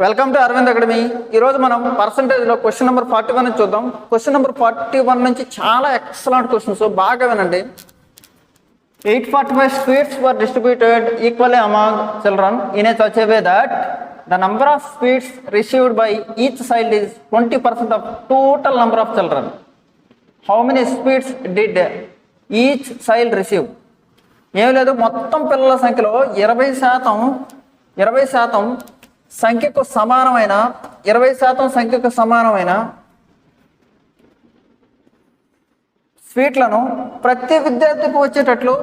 Welcome to Arvind academy. ఈరోజు మనం పర్సంటేజ్లో question number 41 చూద్దాం. క్వశ్చన్ నెంబర్ 41 నుంచి చాలా ఎక్సలెంట్ క్వశ్చన్స్, బాగా వినండి. 845 sweets were distributed equally among children in a such a way that the number of sweets received by each child is 20% of total number of children. How many sweets did each child receive? ఏం లేదు, మొత్తం పిల్లల సంఖ్యలో 20% సంఖ్యకు సమానమైన 20% సంఖ్యకు సమానమైన స్వీట్లను ప్రతి విద్యార్థికి వచ్చేటట్లు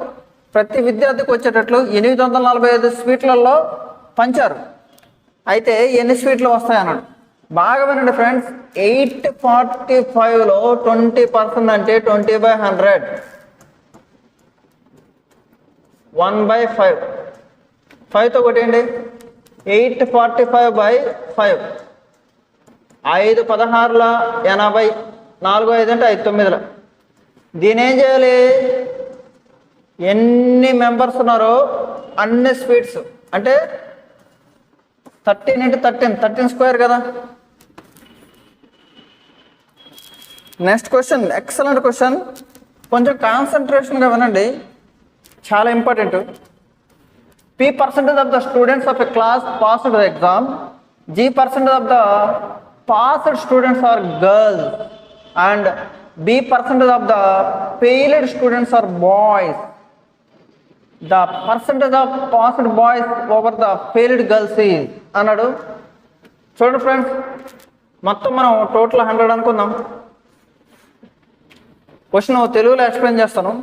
845 స్వీట్లలో పంచారు. అయితే ఎన్ని స్వీట్లు వస్తాయి అన్నాడు. బాగా వినండి ఫ్రెండ్స్. 845లో 20% అంటే 20/100, 1/5. 5తో కొట్టేయండి. 845/5. 5 16ల 80, 4 5 అంటే 5 9ల. దీని ఏం చేయాలి? ఎన్ని మెంబర్స్ ఉన్నారో అన్ని స్వీట్స్ అంటే 13 × 13 స్క్వేర్ కదా. నెక్స్ట్ క్వశ్చన్, ఎక్సలెంట్ క్వశ్చన్, కొంచెం కాన్సన్ట్రేషన్గా వినండి, చాలా important. P% of the students of a class passed the exam. G% of the passed students are girls and B% of the failed students are boys. The percentage of passed boys over the failed girls is అన్నాడు. చూడండి friends, మొత్తం మనం total 100 అనుకుందాం. Question తెలుగులో explain చేస్తాను.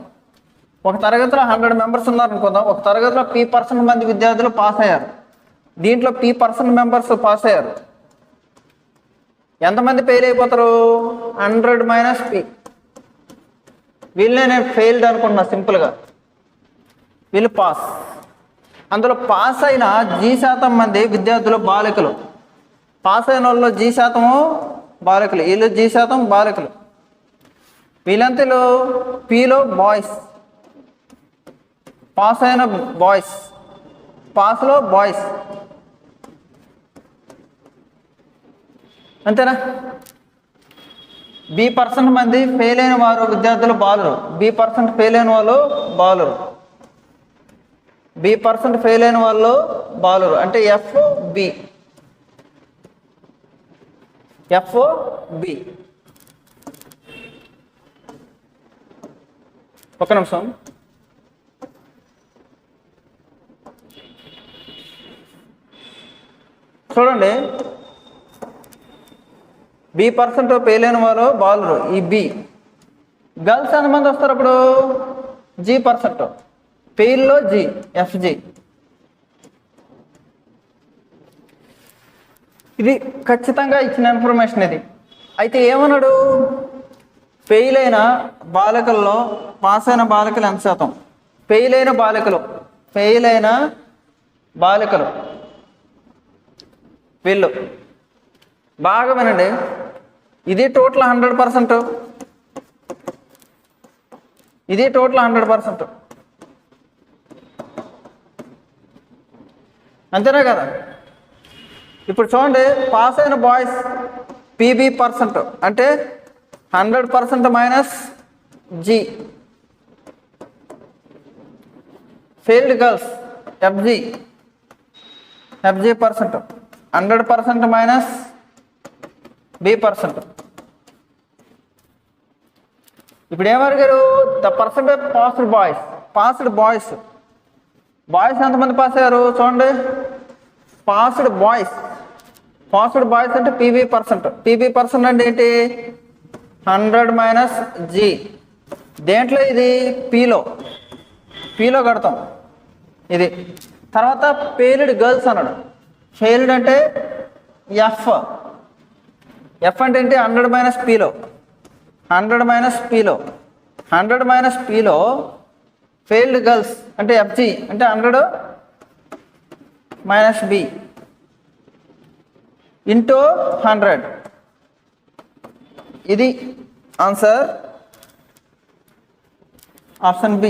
ఒక తరగతిలో 100 members ఉన్నారనుకుందాం. ఒక తరగతిలో P% మంది విద్యార్థులు పాస్ అయ్యారు. దీంట్లో P% మెంబర్స్ పాస్ అయ్యారు. ఎంతమంది ఫెయిల్ అయిపోతారు? 100 - P. వీళ్ళనే నేను ఫెయిల్డ్ అనుకుంటున్నా సింపుల్గా. వీళ్ళు పాస్. అందులో పాస్ అయిన G% మంది విద్యార్థులు బాలికలు. పాస్ అయిన వాళ్ళు G% బాలికలు, వీళ్ళు G% బాలికలు. వీళ్ళంతలో Pలో బాయ్స్, పాస్ అయిన బాయ్స్, పాస్లో బాయ్స్, అంతేనా? B% మంది ఫెయిల్ అయిన వారు విద్యార్థులు బాలురు. B% ఫెయిల్ అయిన వాళ్ళు బాలురు. B% ఫెయిల్ అయిన వాళ్ళు బాలురు అంటే FB. ఒక నిమిషం. చూడండి, B% ఫెయిల్ అయిన వారు బాలురు, ఈ B. గర్ల్స్ ఎంతమంది వస్తారు అప్పుడు? G%. ఫెయిల్లో G, FG. ఇది ఖచ్చితంగా ఇచ్చిన ఇన్ఫర్మేషన్ ఇది. అయితే ఏమన్నాడు? ఫెయిల్ అయిన బాలికల్లో పాస్ అయిన బాలికలు ఎంత శాతం? ఫెయిల్ అయిన బాలికలు వీళ్ళు. బాగా వినండి, ఇది టోటల్ 100%, ఇది టోటల్ 100%. అంతేనా కదా? ఇప్పుడు చూడండి, పాస్ అయిన బాయ్స్ PB% అంటే 100% - G. Failed girls FG%, 100% - B%. ఇప్పుడు ఏమడిగారు? The percentage passed boys. Boys ఎంతమంది పాస్ అయ్యారు? చూడండి, పాస్డ్ బాయ్స్ అంటే PB% అంటే ఏంటి? 100 - G. దేంట్లో ఇది? Pలో కడతాం ఇది. తర్వాత ఫెయిల్డ్ గర్ల్స్ అన్నాడు. ఫెయిల్డ్ అంటే F అంటే ఏంటి? 100 - Pలో 100 - Pలో ఫెయిల్డ్ గర్ల్స్ అంటే FG అంటే 100 - B ఇంటూ 100. ఇది ఆన్సర్, ఆప్షన్ B.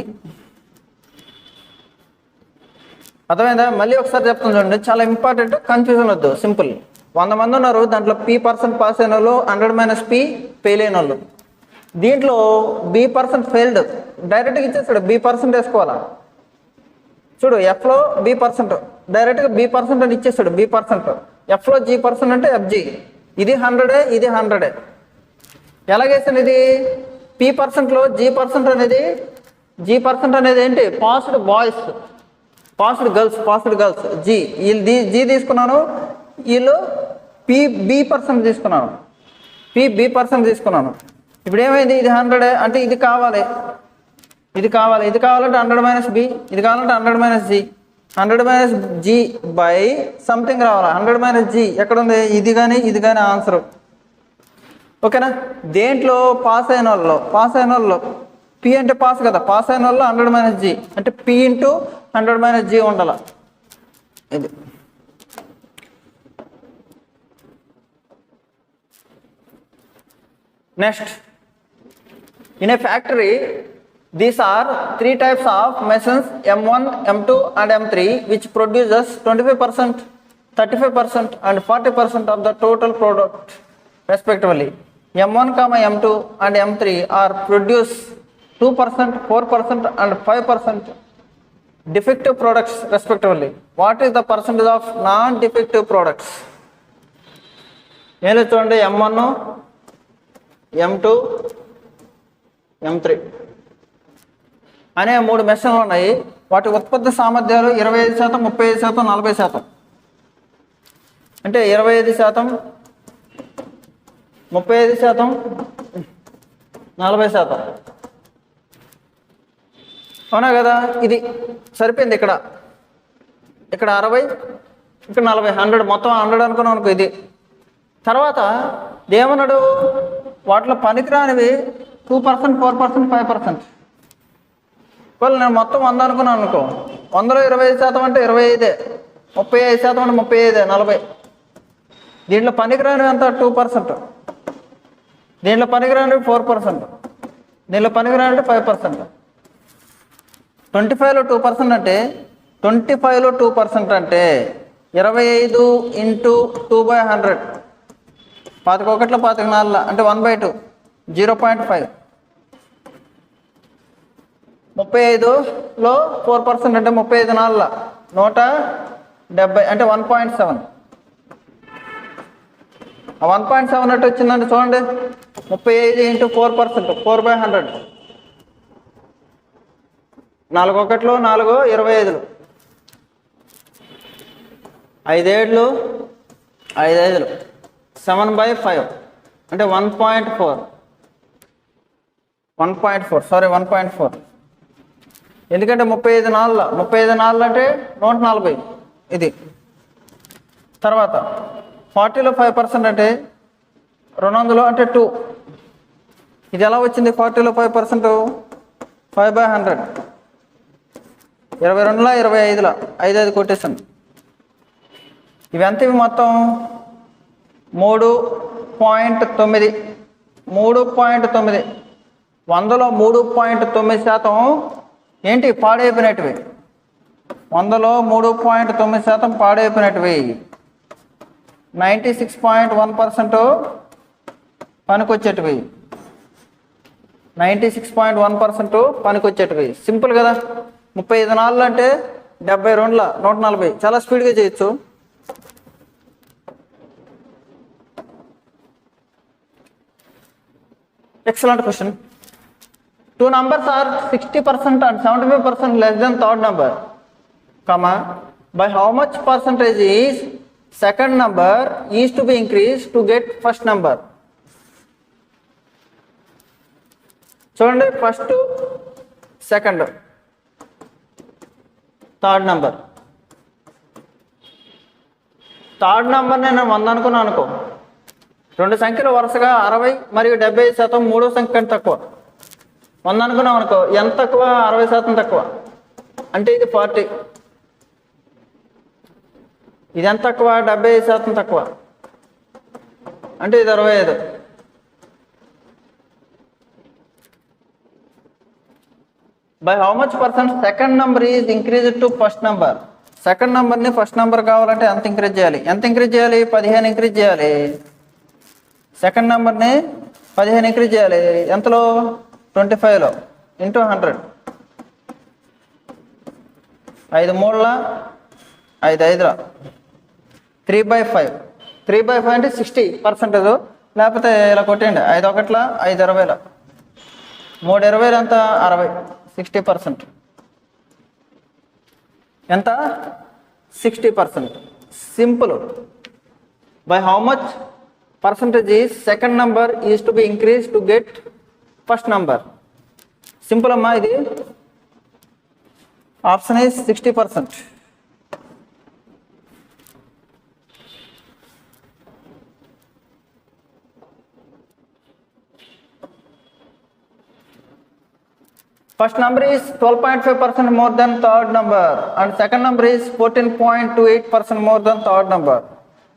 అర్థమైందా? మళ్ళీ ఒకసారి చెప్తాను చూడండి, చాలా ఇంపార్టెంట్, కన్ఫ్యూజన్ వద్దు, సింపుల్. 100 మంది ఉన్నారు, దాంట్లో P% పాస్ అయిన వాళ్ళు 100 - P ఫెయిల్ అయిన వాళ్ళు. దీంట్లో B% ఫెయిల్డ్, డైరెక్ట్గా ఇచ్చేస్తాడు, B% వేసుకోవాలా. చూడు, Fలో B% డైరెక్ట్గా B% అని ఇచ్చేస్తాడు. B%, Fలో G% అంటే FG. ఇది 100, ఇది 100. ఎలాగేసాను ఇది? P%లో G% అనేది ఏంటి? Passed boys, passed girls G. వీళ్ళు G తీసుకున్నాను, వీళ్ళు B% తీసుకున్నాను, B% తీసుకున్నాను. ఇప్పుడు ఏమైంది? ఇది 100 అంటే ఇది కావాలి, ఇది కావాలంటే 100 - B, ఇది కావాలంటే 100 - G. 100 - G బై సంథింగ్ రావాలి. 100 - G ఎక్కడ ఉంది? ఇది కానీ ఆన్సర్. ఓకేనా? దేంట్లో పాస్ అయిన వాళ్ళు P అంటే పాస్ కదా, పాస్ అయిన వాళ్ళు 100 - G అంటే P × 100 - G ఉండాలి. ఇది next, in a factory these are 3 types of machines, M1, M2 and M3, which produces 25%, 35% and 40% of the total product respectively. M1, M2 and M3 are produce 2%, 4% and 5% defective products respectively. What is the percentage of non-defective products? ఏం చూడండి, M1, M2, M3 అనే 3 మెషిన్లు ఉన్నాయి. వాటి ఉత్పత్తి సామర్థ్యాలు 25%, 35%, 40%. అంటే 25%, 35%, 40%. అవునా కదా? ఇది సరిపోయింది. ఇక్కడ 60, ఇక్కడ 40, 100, మొత్తం 100 అనుకున్నాం అనుకో. ఇది తర్వాత ఏమన్నాడు? వాటిలో పనికిరానివి 2%, 4%, 5%. వాళ్ళు నేను మొత్తం 100 అనుకున్నాను అనుకో. 100లో 25% అంటే 25, 35% అంటే 35, 40. దీంట్లో పనికిరానివి ఎంత? 2%. దీంట్లో పనికిరానివి 4%. దీంట్లో పనికిరానివి 5%. 25లో 2% అంటే 25లో 2% అంటే 25 × 2/100, 21లో 24 అంటే 1/2, 0.5. 35లో 4% అంటే 35 4 170 అంటే 1.7. 1.7 అంటే వచ్చిందంటే చూడండి, 35 × 4%, 4/100. 4 1లో 4, 25. 5 7, 5 5, 7/5 అంటే 1.4. 1.4 ఎందుకంటే 35 4 అంటే 140. ఇది తర్వాత 40లో 5% అంటే 200 అంటే 2. ఇది ఎలా వచ్చింది? 40లో 5%, 5/100. 22లో 25లో 5 5 కొట్టేసాను. ఇవి ఎంత? ఇవి మొత్తం 3.9. 3.9. 100లో 3.9% ఏంటి? పాడైపోయినట్టువి. 100లో 3.9% పాడైపోయినట్టువి. 96.1% పనికొచ్చేటివి. 96.1% పనికొచ్చేటివి. సింపుల్ కదా? 35 4 అంటే 72, 140. చాలా స్పీడ్గా చేయొచ్చు. Excellent question. Two numbers are 60% and 75% less than third number, comma, by how much percentage is second number is to be increased to get first number? చూడండి, first, second, third number. Third నెంబర్ని నేను 100 అనుకున్నాను అనుకో. 2 సంఖ్యలు వరుసగా 60 మరియు 70%, మూడో సంఖ్య కంటే తక్కువ. 100 అనుకున్నాం అనుకో. ఎంత తక్కువ? 60% తక్కువ. అంటే ఇది 40. ఇది ఎంత తక్కువ? 75% తక్కువ. అంటే ఇది 25. By how much percent second number is increased to first number? Second నెంబర్ని ఫస్ట్ నెంబర్ కావాలంటే ఎంత ఇంక్రీజ్ చేయాలి? 15 ఇంక్రీజ్ చేయాలి. సెకండ్ నెంబర్ని 15 ఇంక్రీజ్ చేయాలి. ఎంతలో? 25లో ఇంటూ 100. 5 3ల 5 5ల 3/5. 3/5 అంటే 60%. లేకపోతే ఇలా కొట్టండి, 5 1ల 5 20ల 3 20లు ఎంత? 60. 60%. ఎంత? 60%. Simple. By how much percentage is second number is to be increased to get first number? Simple అమ్మా ఇది. Option is 60%. First number is 12.5% more than third number and second number is 14.28% more than third number.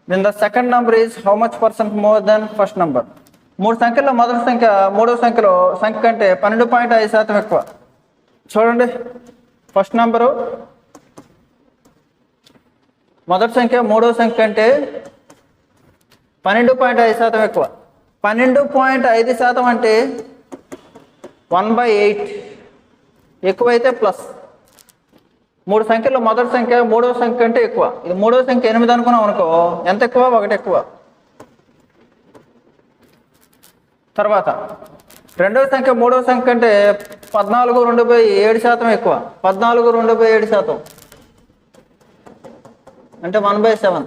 Then the second number is how much percent more than first number? మూడు సంఖ్యల్లో మొదటి సంఖ్య మూడో సంఖ్య కంటే 12.5% ఎక్కువ. చూడండి, ఫస్ట్ నెంబరు మొదటి సంఖ్య మూడో సంఖ్య కంటే 12.5% ఎక్కువ. 12.5% అంటే 1/8 ఎక్కువైతే ప్లస్. మూడు సంఖ్యలో మొదటి సంఖ్య మూడో సంఖ్య కంటే ఎక్కువ. ఇది మూడో సంఖ్య 8 అనుకున్నాం అనుకో, ఎంత ఎక్కువ? 1 ఎక్కువ. తర్వాత రెండవ సంఖ్య మూడో సంఖ్య కంటే 14/2/7% ఎక్కువ. 14/2/7% అంటే 1/7.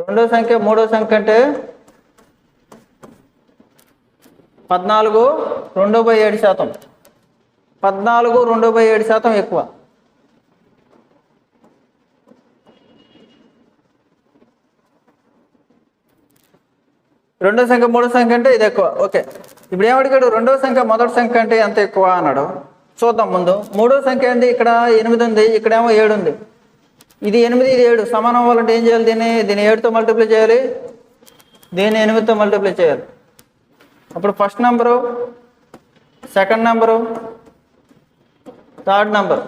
రెండో సంఖ్య మూడో సంఖ్య కంటే 14/2/7%. 14/2/7% ఎక్కువ. రెండో సంఖ్య మూడో సంఖ్య అంటే ఇది ఎక్కువ. ఓకే, ఇప్పుడు ఏమడిగాడు? రెండో సంఖ్య మొదటి సంఖ్య అంటే ఎంత ఎక్కువ అన్నాడు. చూద్దాం. ముందు మూడో సంఖ్య ఏంది? ఇక్కడ 8 ఉంది, ఇక్కడేమో 7 ఉంది. ఇది 8 ఇది 7 సమానం అవ్వాలంటే ఏం చేయాలి? దీన్ని 7తో మల్టిప్లై చేయాలి, దీన్ని 8తో మల్టిప్లై చేయాలి. అప్పుడు first number, second number, third number.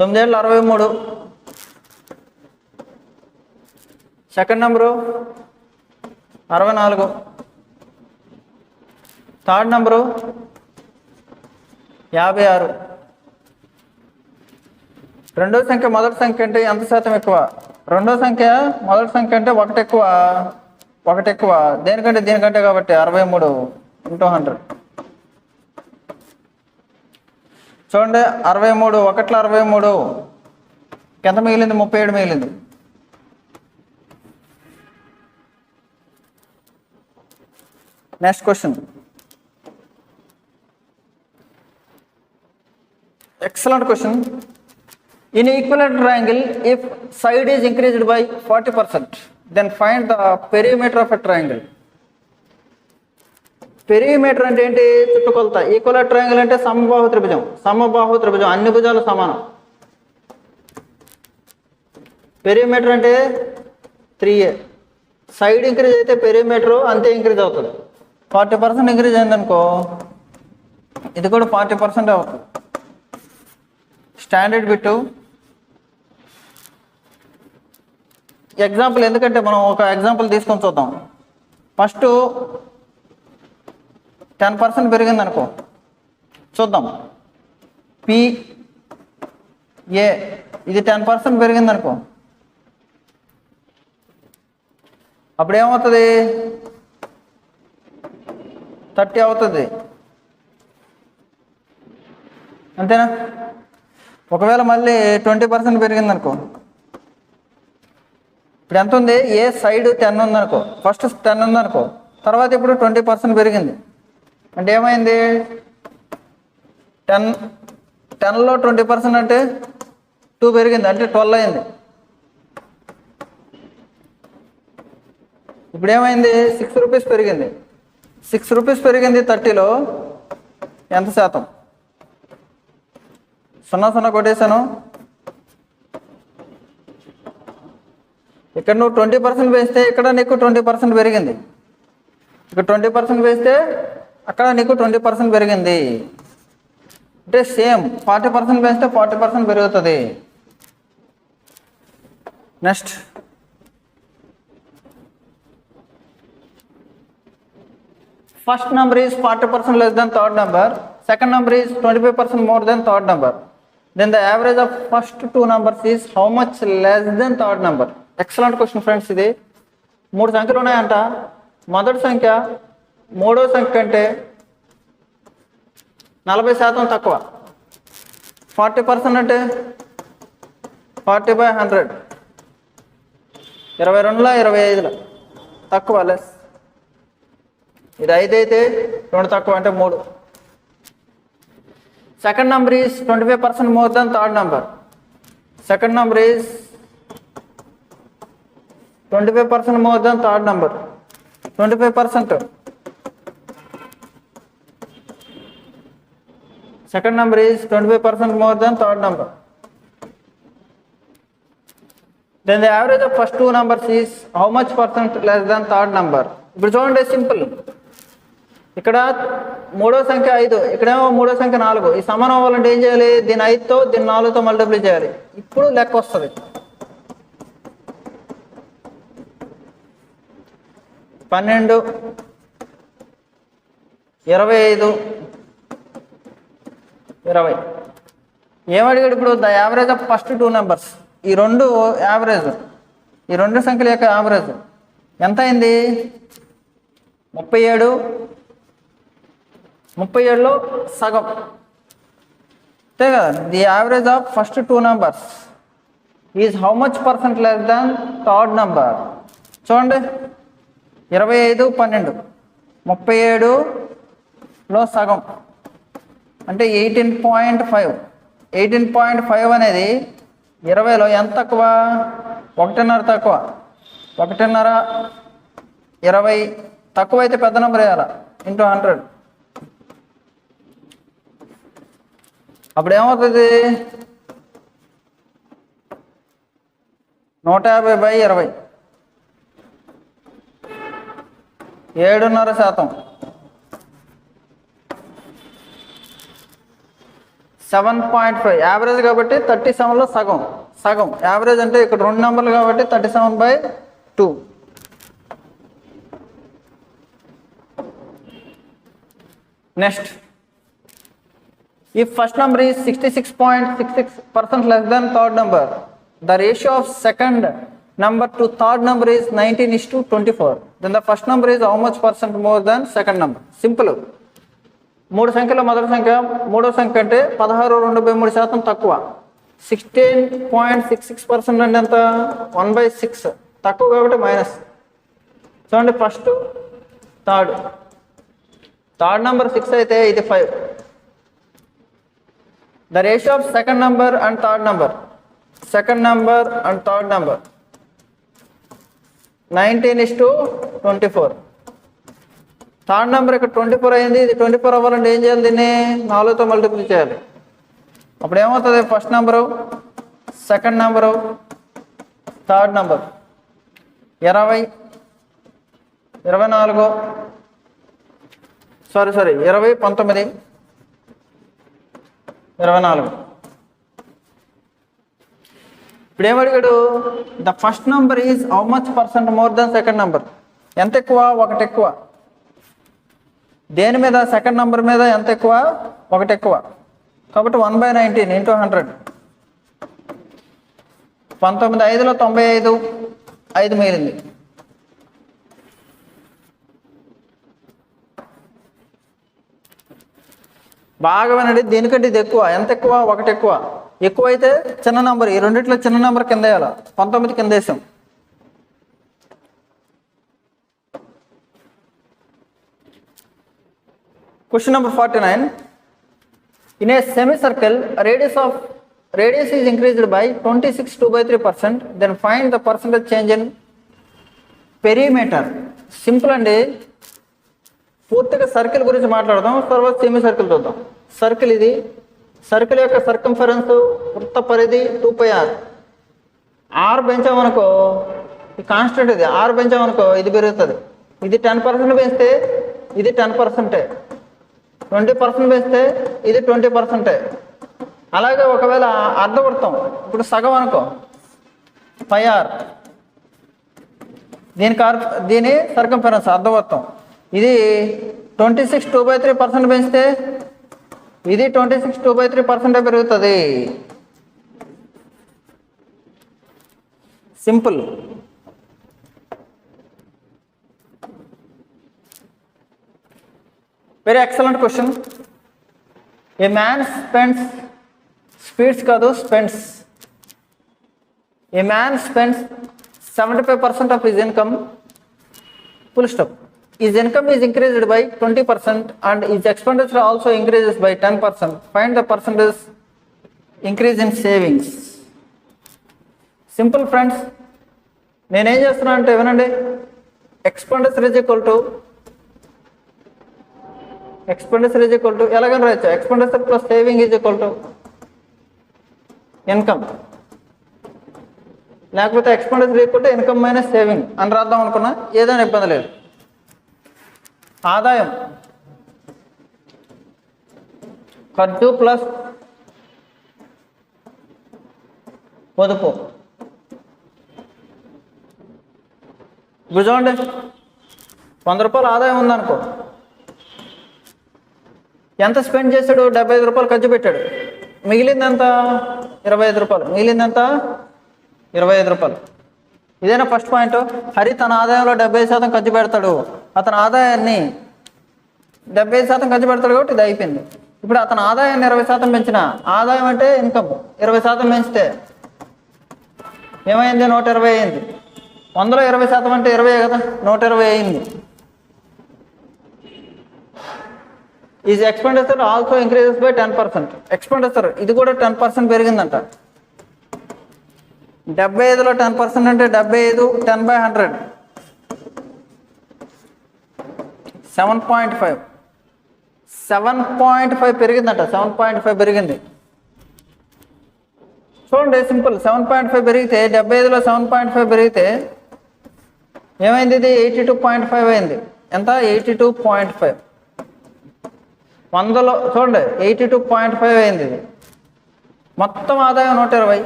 9 7 63. Second number 64. Third number 56. రెండో సంఖ్య మొదటి సంఖ్య అంటే ఎంత శాతం ఎక్కువ? రెండో సంఖ్య మొదటి సంఖ్య అంటే 1 ఎక్కువ. 1 ఎక్కువ దీనికంటే కాబట్టి 63 × 100. చూడండి, 63 1ల 63 ఎంత మిగిలింది? 37 మిగిలింది. Next question. Excellent question. In equilateral triangle if side is increased by 40%, then find the perimeter of a triangle. Perimeter అంటే ఏంటి? చుట్టుకొలత. ఈక్వలెంట్ ట్రయాంగిల్ అంటే సమబాహు త్రిభుజం. సమబాహు త్రిభుజం అన్ని భుజాలు సమానం. పెరిమీటర్ అంటే 3a. సైడ్ ఇంక్రీజ్ అయితే పెరిమీటర్ అంతే ఇంక్రీజ్ అవుతుంది. 40% ఇంక్రీజ్ అయిందనుకో, ఇది కూడా 40% అవుతుంది. Standard bit example. ఎందుకంటే మనం ఒక ఎగ్జాంపుల్ తీసుకొని చూద్దాం. ఫస్ట్ 10% పెరిగింది అనుకో, చూద్దాం. PA ఇది 10% పెరిగింది అనుకో, అప్పుడు ఏమవుతుంది? 30 అవుతుంది. అంతేనా? ఒకవేళ మళ్ళీ 20% పెరిగింది అనుకో, ఇప్పుడు ఎంత ఉంది? ఏ సైడ్ 10 ఉందనుకో, ఫస్ట్ 10 ఉందనుకో, తర్వాత ఇప్పుడు 20% పెరిగింది అంటే ఏమైంది? 10లో 20% అంటే 2 పెరిగింది అంటే 12 అయింది. ఇప్పుడు ఏమైంది? 6 రూపీస్ పెరిగింది. 6 రూపీస్ పెరిగింది 30లో ఎంత శాతం? 0 కొట్టేశాను. ఇక్కడ నువ్వు 20% వేస్తే ఇక్కడ నీకు 20% పెరిగింది. ఇక్కడ 20% వేస్తే అక్కడ నీకు 20% పెరిగింది. అంటే సేమ్ 40% పెంచితే 40% పెరుగుతుంది. Next first number is 40% less than third number, second number is 25% more than third number, then the average of first two numbers is how much less than third number. Excellent question friends. ఇది 3 సంఖ్యలు ఉన్నాయంట. మొదటి సంఖ్య మూడో సంఖ్య కంటే 40% తక్కువ. 40% అంటే 40/100, 22లో 25లో తక్కువ, లెస్. ఇది 5 అయితే 2 తక్కువ అంటే 3. Second number is 25% more than third number. Second number is 25% more than third number. 25%. Second number is 25% more than third number. Then the average of first two numbers is how much percent less than third number. ఇప్పుడు చూడండి, simple. ఇక్కడ మూడో సంఖ్య 5, ఇక్కడేమో మూడో సంఖ్య 4. ఈ సమానం అవ్వాలంటే ఏం చేయాలి? దీని 5తో దీని 4తో మల్టిప్లై చేయాలి. ఇప్పుడు లెక్క వస్తుంది. 12, 25, 20. ఏమడిగాడు ఇప్పుడు? The average of first two numbers. ఈ రెండు యావరేజ్, ఈ రెండు సంఖ్యల యొక్క యావరేజ్ ఎంత అయింది? 37. 37లో సగం అంతే కదా. The average of first two numbers is how much percent less than third number. చూడండి, 25, 12, 37లో సగం అంటే 18.5. 18.5 అనేది 20లో ఎంత తక్కువ? 1.5 తక్కువ. 1.5, 20 తక్కువ అయితే పెద్ద నెంబర్ వేయాలి ఇంటూ 100. అప్పుడు ఏమవుతుంది? 150/20, 7.5%. 7.5 యావరేజ్ కాబట్టి 37లో సగం. సగం యావరేజ్ అంటే ఇక్కడ 2 నెంబర్లు కాబట్టి 37/2. Next, if first number is 66.66% less than third number, the ratio of second number to third number is 19:24. Then the first number is how much percent more than second number? Simple. 3 సంఖ్యలో మొదటి సంఖ్య మూడో సంఖ్య అంటే 16.23% తక్కువ. 16.66% అంటే ఎంత? 1/6 తక్కువ కాబట్టి మైనస్. చూడండి, ఫస్ట్ థర్డ్ నెంబర్ 6 అయితే ఇది 5. The ratio of second number and third number 19:24. Third number ఇక్కడ 24 అయింది. ఇది 24 అవ్వాలంటే ఏం చేయాలి? దీన్ని 4తో మల్టిప్లై చేయాలి. అప్పుడు ఏమవుతుంది? First number, second number, third number 20, 24, 20, 19, 24. ఇప్పుడు ఏమడిగాడు? The first number is how much percent more than second number. ఎంత ఎక్కువ? 1 ఎక్కువ. దేని మీద? సెకండ్ నెంబర్ మీద ఎంత ఎక్కువ? 1 ఎక్కువ. కాబట్టి 1/19 ఇంటూ 100. 19, 5లో 95, 5 మిగిలింది. బాగా వినండి, దీనికంటే ఇది ఎక్కువ. ఎంత ఎక్కువ? 1 ఎక్కువ. ఎక్కువ అయితే చిన్న నెంబర్, ఈ రెండిట్లో చిన్న నెంబర్ కింద వేయాలి. 19 కింద వేసాం. Question number 49. In a semicircle, radius is increased by 26/2/3%. Then find the percentage change in perimeter. Simple అండి. పూర్తిగా సర్కిల్ గురించి మాట్లాడదాం, తర్వాత సెమీ సర్కిల్ చూద్దాం. సర్కిల్ ఇది. సర్కిల్ యొక్క సర్కంఫరెన్స్ వృత్త పరిధి 2πr. r పెంచామనుకో, ఈ కాన్స్టెంట్ ఇది. r పెంచామనుకో ఇది పెరుగుతుంది. ఇది 10% పెంచితే ఇది 10%. 20% వేస్తే ఇది 20%. అలాగే ఒకవేళ అర్ధవృత్తం, ఇప్పుడు సగం అనుకో, 5r, దీని సర్కంఫరెన్స్ అర్ధవృత్తం, ఇది 26 2/3% పెంచితే ఇది 26 2/3% పెరుగుతుంది. Simple. Very excellent question. A man spends, speeds కాదు, స్పెండ్స్. A man spends 75% of his income, full stop. His income is increased by 20% and his expenditure also increases by 10%. Find the percentage increase in savings. Simple friends. నేనేం చేస్తున్నా అంటే వినండి, expenditure is equal to ఎలాగని రాయొచ్చు, expenditure plus saving is equal to income, లేకపోతే expenditure equal to income minus saving అని రాద్దాం అనుకున్నా, ఏదైనా ఇబ్బంది లేదు. ఆదాయం ఖర్చు ప్లస్ పొదుపు. ఇప్పుడు చూడండి, 100 రూపాయలు ఆదాయం ఉందనుకో, ఎంత స్పెండ్ చేశాడు? 75 రూపాయలు ఖర్చు పెట్టాడు, మిగిలిందంతా 25 రూపాయలు, మిగిలిందంతా 25 రూపాయలు. ఇదేనా ఫస్ట్ పాయింట్. హరి తన ఆదాయంలో 70% ఖర్చు పెడతాడు, అతని ఆదాయాన్ని 70% ఖర్చు పెడతాడు కాబట్టి ఇది అయిపోయింది. ఇప్పుడు అతని ఆదాయాన్ని 20% పెంచిన, ఆదాయం అంటే ఇన్కమ్ 20% పెంచితే ఏమైంది? 120 అయింది. 100లో 20% అంటే 20 కదా, 120 అయింది. Is expenditure also increases by 10%. Expenditure ఇది కూడా 10% పెరిగిందంట. 75లో 10% అంటే 75 10/100 7.5. 7.5 పెరిగిందంట, 7.5 పెరిగింది. చూడండి సింపుల్. 7.5 పెరిగితే 75లో 7.5 పెరిగితే ఏమైంది? ఇది 82.5 అయింది. ఎంత? 82.5. 100లో చూడండి 82.5 అయింది. ఇది మొత్తం ఆదాయం 120,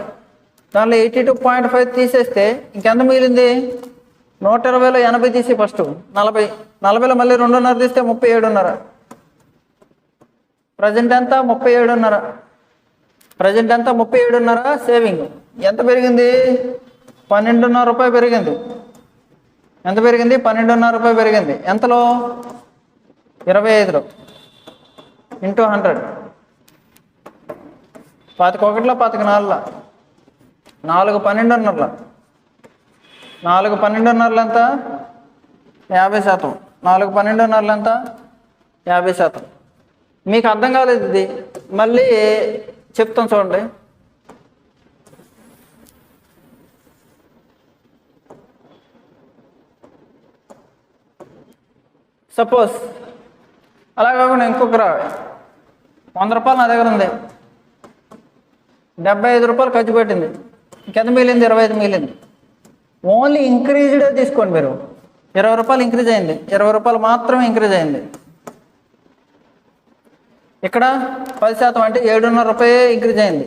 దానిలో 82.5 తీసేస్తే ఇంకెంత మిగిలింది? 120లో 80 తీసి ఫస్ట్ 40, 40లో మళ్ళీ 2.5 తీస్తే 37.5. ప్రజెంట్ ఎంత? 37.5. ప్రజెంట్ ఎంత? 37.5. సేవింగ్ ఎంత పెరిగింది? 12.5 రూపాయలు పెరిగింది. ఎంత పెరిగింది? 12.5 రూపాయలు పెరిగింది. ఎంతలో? 25లో ఇంటూ 100. 21లో 24లో 4 12.5. 4 12.5 ఎంత? 50%. 4 12.5 ఎంత? 50%. మీకు అర్థం కాలేదు ఇది, మళ్ళీ చెప్తాను చూడండి. సపోజ్ అలా కాకుండా ఇంకొక 100 రూపాయలు నా దగ్గర ఉంది, 75 రూపాయలు ఖర్చు పెట్టింది, ఇంకెంత మిగిలింది? 25 మిగిలింది. ఓన్లీ ఇంక్రీజ్డే తీసుకోండి మీరు. 20 రూపాయలు ఇంక్రీజ్ అయింది, 20 రూపాయలు మాత్రమే ఇంక్రీజ్ అయింది. ఇక్కడ 10% అంటే 7.5 రూపాయలు ఇంక్రీజ్ అయింది.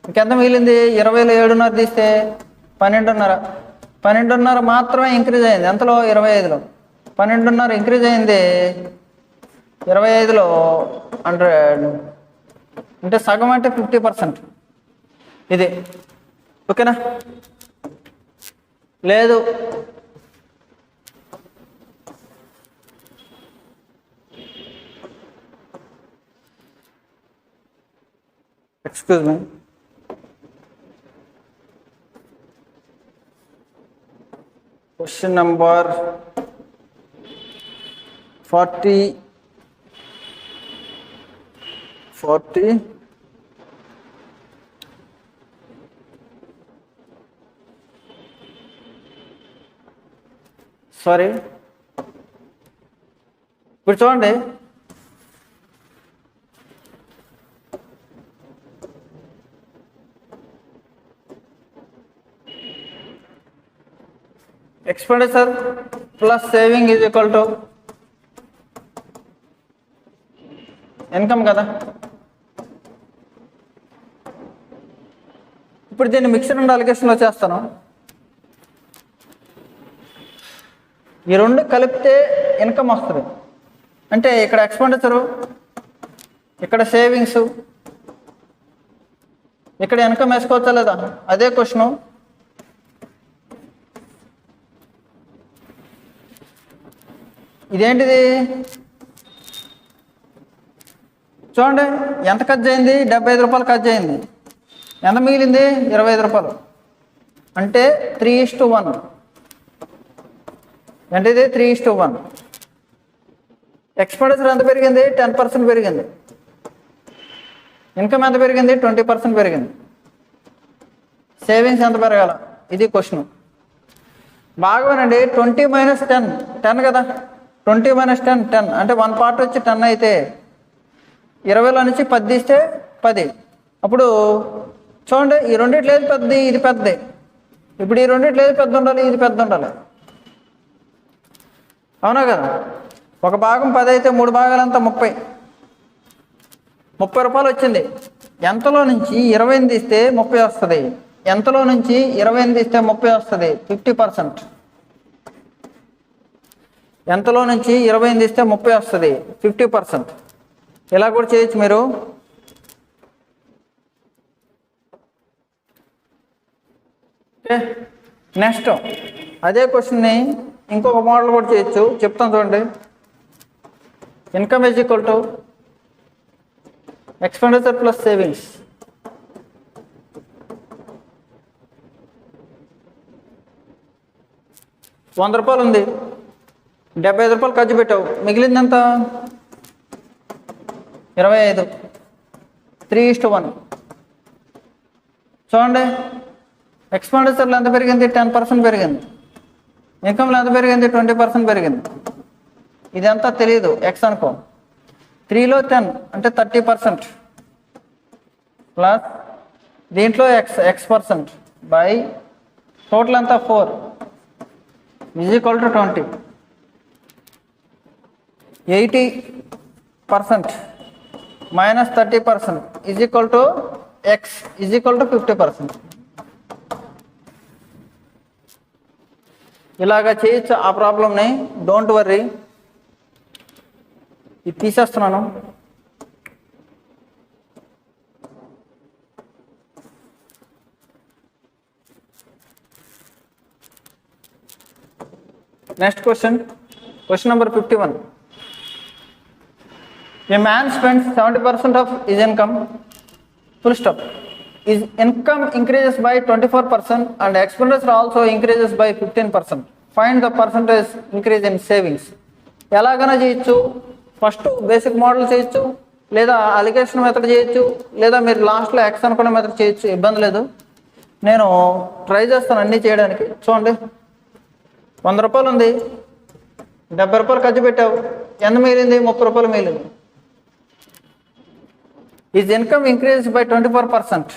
ఇంకెంత మిగిలింది? 20లో 7.5 తీస్తే 12.5. 12.5 మాత్రమే ఇంక్రీజ్ అయింది. ఎంతలో? 25లో. 12.5 ఇంక్రీజ్ అయింది 25లో 100 అంటే సగం అంటే 50%. ఇది ఓకేనా? లేదు excuse me, question number 40 sorry. ఇప్పుడు చూడండి, expenditure plus saving is equal to income కదా. ఇప్పుడు దీన్ని మిక్స్డ్ అండ్ అలిగేషన్లో చేస్తాను. ఈ రెండు కలిపితే ఇన్కమ్ వస్తుంది. అంటే ఇక్కడ ఎక్స్పెండిచరు, ఇక్కడ సేవింగ్స్, ఇక్కడ ఇన్కమ్ వేసుకోవచ్చా లేదా? అదే క్వశ్చను. ఇదేంటిది చూడండి, ఎంత ఖర్చు అయింది? 75 రూపాయలు ఖర్చు అయింది. ఎంత మిగిలింది? 25 రూపాయలు. అంటే 3:1. ఏంటిది? 3:1. ఎక్స్పెండిచర్ ఎంత పెరిగింది? 10% పెరిగింది. ఇన్కమ్ ఎంత పెరిగింది? 20% పెరిగింది. సేవింగ్స్ ఎంత పెరగాల? ఇది క్వశ్చన్. బాగానండి. 20 - 10 10 కదా. 20 - 10 10. అంటే 1 పార్ట్ వచ్చి 10 అయితే 20లో నుంచి 10 తీస్తే 10. అప్పుడు చూడండి, ఈ రెండిట్లో ఏది పెద్దది? ఇది పెద్దది. ఇప్పుడు ఈ రెండిట్లో ఏది పెద్ద ఉండాలి? ఇది పెద్ద ఉండాలి. అవునా కదా? ఒక భాగం 10 అయితే 3 భాగాలంతా 30. 30 రూపాయలు వచ్చింది. ఎంతలో నుంచి 20 తీస్తే 30 వస్తుంది. ఎంతలో నుంచి 20 తీస్తే 30 వస్తుంది? 50%. ఎంతలో నుంచి 20 తీస్తే 30 వస్తుంది? 50%. ఇలా కూడా చేయొచ్చు మీరు. నెక్స్ట్ అదే క్వశ్చన్ని ఇంకొక మోడల్ కూడా చేయొచ్చు. చెప్తాను చూడండి. Income is equal to expenditure plus savings. ₹100 ఉంది, 75 రూపాయలు ఖర్చు పెట్టావు, మిగిలిందంత 25. 3:1. చూడండి, ఎక్స్పెండిచర్లో ఎంత పెరిగింది? 10% పెరిగింది. ఇన్కమ్లో ఎంత పెరిగింది? 20% పెరిగింది. ఇదంతా తెలియదు, ఎక్స్ అనుకో. 3లో 10 అంటే 30% ప్లస్ దీంట్లో x% బై టోటల్ అంతా 4 is equal to 20. 80% minus 30% is equal to x is equal to 50%. ఇలాగా చేయొచ్చు ఆ ప్రాబ్లంని. డోంట్ వర్రీ, ఇది తీసేస్తున్నాను. Next question number 51. A man spends 70% of his income, full stop. His income increases by 24% and expenditure also increases by 15%. Find the percentage increase in savings. ఎలాగైనా చేయొచ్చు. First basic model చేయొచ్చు, లేదా allegation method చేయొచ్చు, లేదా మీరు లాస్ట్లో X అనుకునే method చేయొచ్చు. ఇబ్బంది లేదు, నేను ట్రై చేస్తాను అన్నీ చేయడానికి. చూడండి, 100 రూపాయలు ఉంది, 70 రూపాయలు ఖర్చు పెట్టావు, ఎంత మిగిలింది? 30 రూపాయలు మిగిలింది. Is income increase by 24%.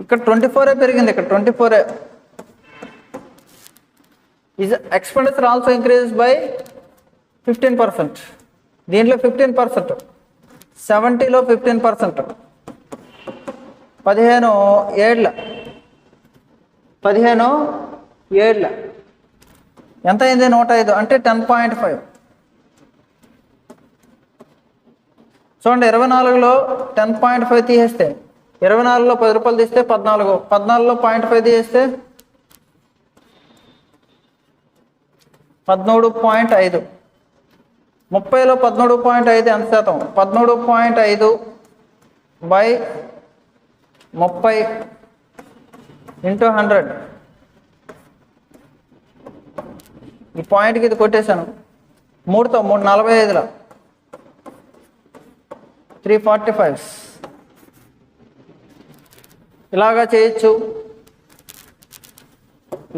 ఇక్కడ 24 పెరిగింది, ఇక్కడ 24. Is expenditure also increase by 15%. దీంట్లో 15%, 70లో 15%. 15/7 ఎంత అయింది? 105 అంటే 10.5. చూడండి, 24లో 10.5 తీసేస్తే, 24లో 10 రూపాయలు తీస్తే 14, 14లో 0.5 తీసేస్తే 13.5. 30లో 13.5 ఎంత శాతం? 13.5 బై 30 ఇంటూ 100. ఈ పాయింట్కి ఇది కొట్టేశాను. 3తో 3 45లో 345. ఇలాగా చేయొచ్చు.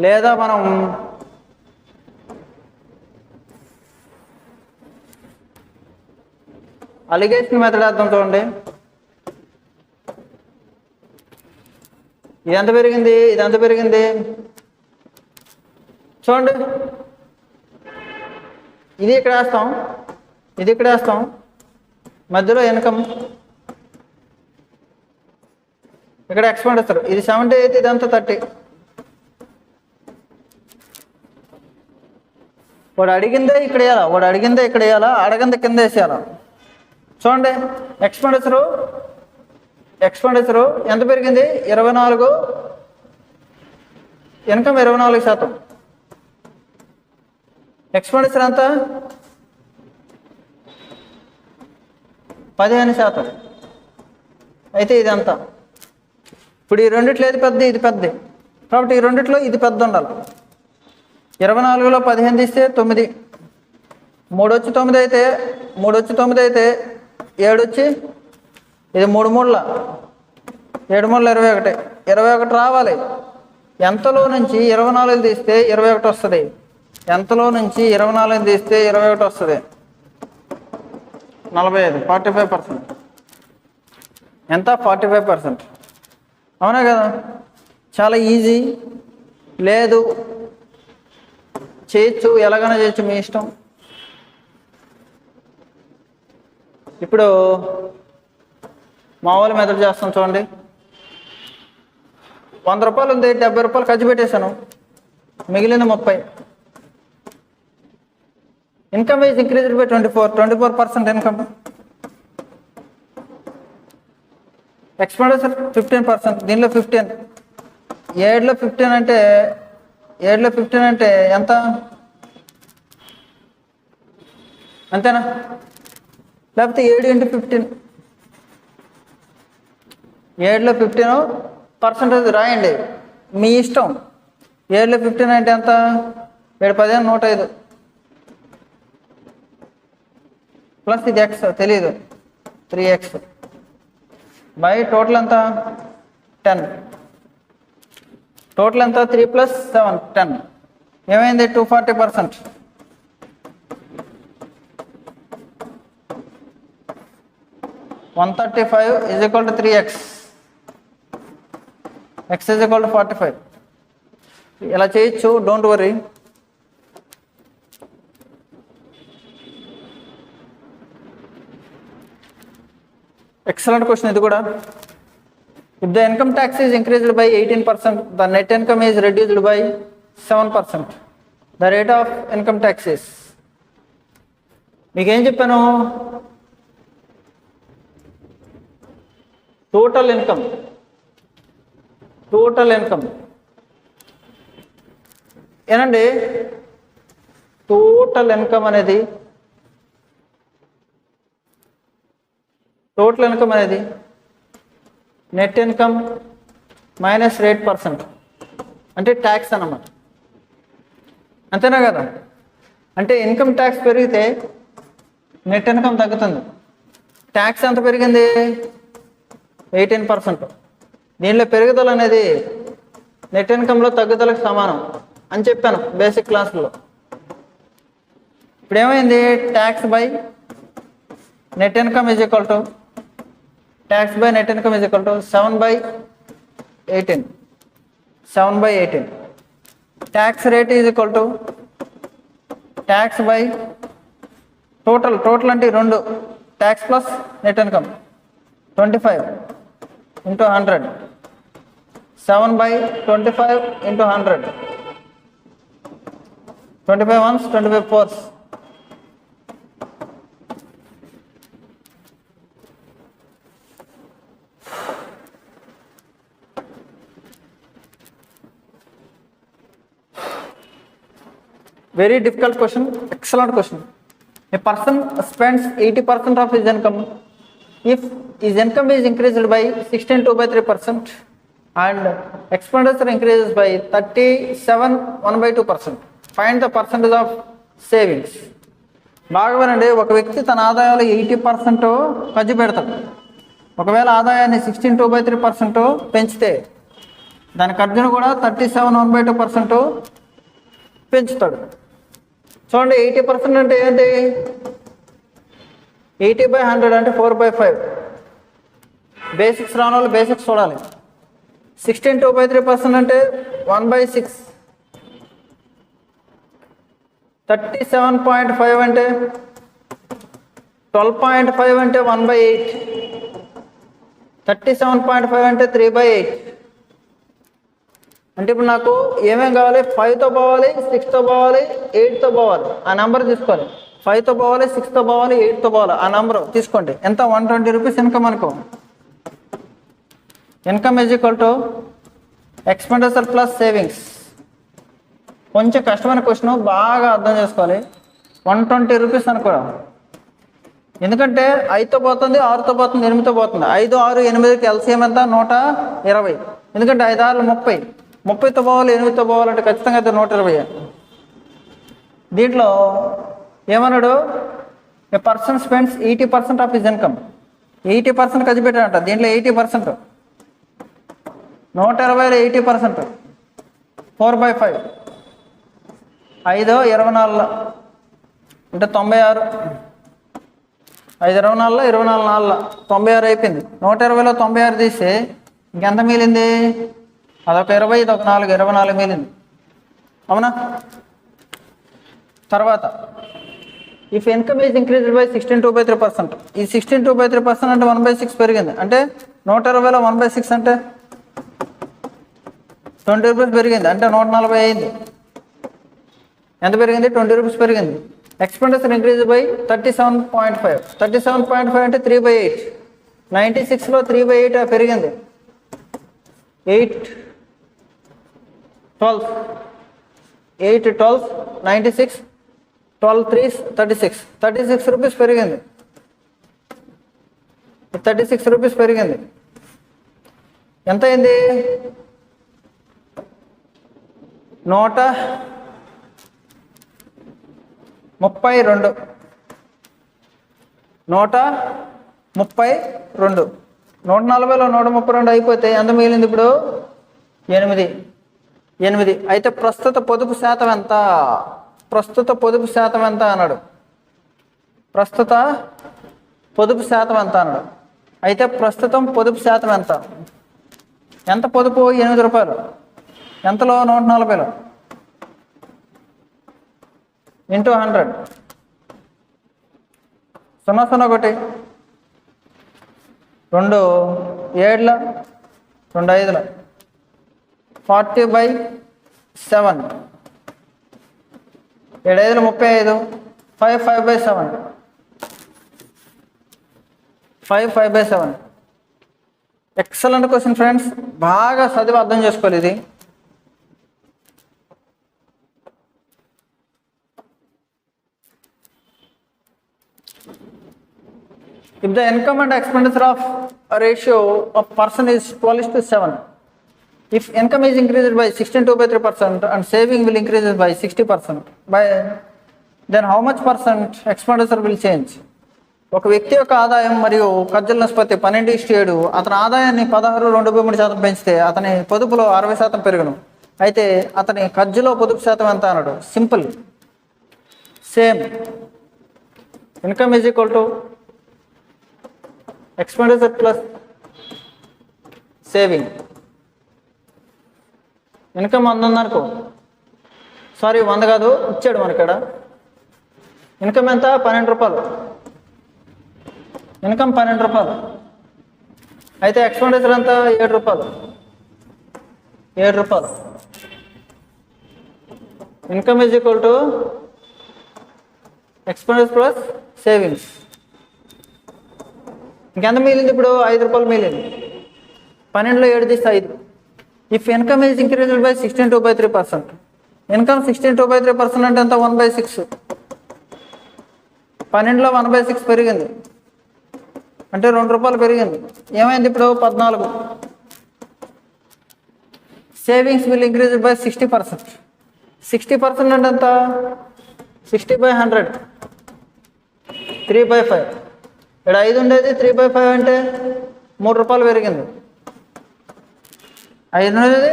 లేదా మనం అలిగేషన్ మెథడ్ వేద్దాం. చూడండి, ఇది ఎంత పెరిగింది? ఇది ఎంత పెరిగింది? చూడండి, ఇది ఇక్కడ వేస్తాం, ఇది ఇక్కడ వేస్తాం, మధ్యలో ఇన్కమ్, ఇక్కడ ఎక్స్పెండిచర్. ఇది 78, ఇదంతా 30. వాడు అడిగిందే ఇక్కడ వేయాలా, వాడు అడిగిందే ఇక్కడ వేయాలా, అడగందే కింద వేసేయాలా. చూడండి ఎక్స్పెండిచరు ఎంత పెరిగింది? 24, ఇన్కమ్ 24%. ఎక్స్పెండిచర్ ఎంత? 15%. అయితే ఇది ఎంత? ఇప్పుడు ఈ రెండిట్లో ఏది పెద్దది? ఇది పెద్దది. కాబట్టి ఈ రెండిట్లో ఇది పెద్ద ఉండాలి. 24లో 15 తీస్తే 9, 3 వచ్చి 9 అయితే 3 వచ్చి 9 అయితే 7 వచ్చి, ఇది 3 మూడుల 7 మూడుల 21, 21 రావాలి. ఎంతలో నుంచి 24 తీస్తే 21 వస్తుంది. ఎంతలో నుంచి 24 తీస్తే 21 వస్తుంది? 45, 45%. ఎంత? 45%. అవునా కదా? చాలా ఈజీ. లేదు చేయొచ్చు, ఎలాగైనా చేయొచ్చు, మీ ఇష్టం. ఇప్పుడు మామూలు మెథడ్ చేస్తాం చూడండి. 100 రూపాయలు ఉంది, 70 రూపాయలు ఖర్చు పెట్టేశాను, మిగిలిన 30. Income is increased by 24% income. Expenditure 15%, దీనిలో 15, 7లో 15 అంటే 7లో 15 అంటే ఎంత? అంతేనా? లేకపోతే 7 × 15, 7లో 15% రాయండి, మీ ఇష్టం. 7లో 15 అంటే ఎంత? 7 15 105 ప్లస్ ఇది ఎక్స్ తెలీదు, 3x బై టోటల్ ఎంత? 10. టోటల్ ఎంత? 3 + 7 10. ఏమైంది? 240%. 135 = 3x, x = 45. ఇలా చేయొచ్చు, డోంట్ వరీ. ఎక్సలెంట్ క్వశ్చన్ ఇది కూడా. If the income tax is increased by 18%, the net income is reduced by 7%. The rate of income tax is, మీకేం చెప్పాను? టోటల్ ఇన్కమ్ ఏనండి. టోటల్ ఇన్కమ్ అనేది net income minus rate percent, అంటే tax అన్నమాట. అంతేనా కదా? అంటే ఇన్కమ్ ట్యాక్స్ పెరిగితే నెట్ ఇన్కమ్ తగ్గుతుంది. ట్యాక్స్ ఎంత పెరిగింది? 18%. దీనిలో పెరుగుదల అనేది నెట్ ఇన్కంలో తగ్గుదలకు సమానం అని చెప్పాను బేసిక్ క్లాసులో. ఇప్పుడు ఏమైంది? Tax by net income is equal to 7/18. 7/18. Tax rate is equal to tax by total అంటే 2, tax plus net income 25 × 100. 7/25 × 100. 25 ones, 25 fours. Very difficult question, excellent question. A person spends 80% of his income. If his income is increased by 16.23% and expenditure increases by 37.12%, find the percentage of savings. బాగా వినండి. ఒక వ్యక్తి తన ఆదాయంలో 80% ఖర్చు పెడతాడు. ఒకవేళ ఆదాయాన్ని 16.23% పెంచితే దాని ఖర్చును కూడా 37.12% పెంచుతాడు. చూడండి, 80% అంటే ఏంటి? 80/100 అంటే 4/5. బేసిక్స్ రాని వాళ్ళు బేసిక్స్ చూడాలి. 16.23% అంటే 1/6. 37.5 అంటే 12.5 అంటే 1/8, 37.5 అంటే 3/8. అంటే ఇప్పుడు నాకు ఏమేం కావాలి? 5తో పోవాలి, 6తో పోవాలి, 8తో పోవాలి. ఆ నెంబర్ తీసుకోవాలి. 5తో పోవాలి, 6తో పోవాలి, 8తో పోవాలి. ఆ నెంబర్ తీసుకోండి. ఎంత? 120 రూపీస్ ఇన్కమ్ అనుకో. Income is equal to expenditure plus savings. కొంచెం కష్టమైన క్వశ్చన్, బాగా అర్థం చేసుకోవాలి. 120 రూపీస్ అనుకో. ఎందుకంటే 5తో పోతుంది, 6తో పోతుంది, 8తో పోతుంది. 5, 6, 8కి ఎల్సిఎం ఎంత? 120. ఎందుకంటే 5, 6, 30. 30తో పోవాలి, 8తో పోవాలంటే ఖచ్చితంగా అయితే 120. దీంట్లో ఏమన్నాడు? A person spends 80% of his income. 80% ఖర్చు పెట్టాడంట. దీంట్లో 80%, 120లో 80%, 4/5. 5, 24 అంటే 96. 5, 24, 24, 96 అయిపోయింది. 120లో 96 తీస్తే ఇంకెంత మిగిలింది? అదొక 20, ఇదొక 4, 24 మిగిలింది. అవునా? తర్వాత if income is increased by 16.3%. ఈ 16.3% అంటే 1/6 పెరిగింది. అంటే 120లో 1/6 అంటే 20 రూపీస్ పెరిగింది. అంటే 140 అయింది. ఎంత పెరిగింది? 20 రూపీస్ పెరిగింది. Expenditure increase by 37.5. 37.5 అంటే 3/8. 96లో 3/8 పెరిగింది. 8, 12, 8, 12, 96, 12, 3, 36. 36 రూపీస్ పెరిగింది. 36 రూపీస్ పెరిగింది. ఎంత అయింది? 132. 132. 140లో 132 అయిపోతే ఎంత మిగిలింది ఇప్పుడు? 8. అయితే ప్రస్తుత పొదుపు శాతం ఎంత? ప్రస్తుత పొదుపు శాతం ఎంత అన్నాడు. ప్రస్తుత పొదుపు శాతం ఎంత అన్నాడు. అయితే ప్రస్తుతం పొదుపు శాతం ఎంత? ఎంత పొదుపు? 8 రూపాయలు. ఎంతలో? 140లో ఇంటూ 100. 0, 0, 1. 2 7, 2 5, 40/7. 7 5, 35. 5, 5/7. 5, 5/7. Excellent question friends. బాగా చదివి అర్థం చేసుకోవాలి ఇది. If the income and expenditure of a ratio of person is 12:7, if income is increased by 16.3% and saving will increase by 60%, then how much percent expenditure will change? ఒక వ్యక్తి యొక్క ఆదాయం మరియు ఖర్చుల నిష్పత్తి 12:7. అతని ఆదాయాన్ని 16.23% పెంచితే అతని పొదుపులో 60% పెరుగును. అయితే అతని ఖర్చులో పొదుపు శాతం ఎంత అన్నాడు. Simple, same. Income is equal to expenditure plus saving. Income 100 ఉందనుకో. సారీ, 100 కాదు, ఇచ్చాడు మన ఇక్కడ. ఇన్కమ్ ఎంత? 12 రూపాయలు. ఇన్కమ్ 12 రూపాయలు. అయితే ఎక్స్పెండిచర్ ఎంత? 7 రూపాయలు. 7 రూపాయలు. Income is equal to expenditure plus savings. ఇంకెంత మిగిలింది ఇప్పుడు? 5 రూపాయలు మిగిలింది. 12లో 7 తీస్తే 5. If income is increased by 16.3%. Income 16.3% అంటే ఎంత? 1/6. 12లో 1/6 పెరిగింది. అంటే 2 రూపాయలు పెరిగింది. ఏమైంది ఇప్పుడు? 14. Savings will increase by 60%. 60% అంటే ఎంత? 60/100. 3/5. ఇక్కడ 5 ఉండేది 3/5 అంటే 3 రూపాయలు పెరిగింది. 5 ఉండేది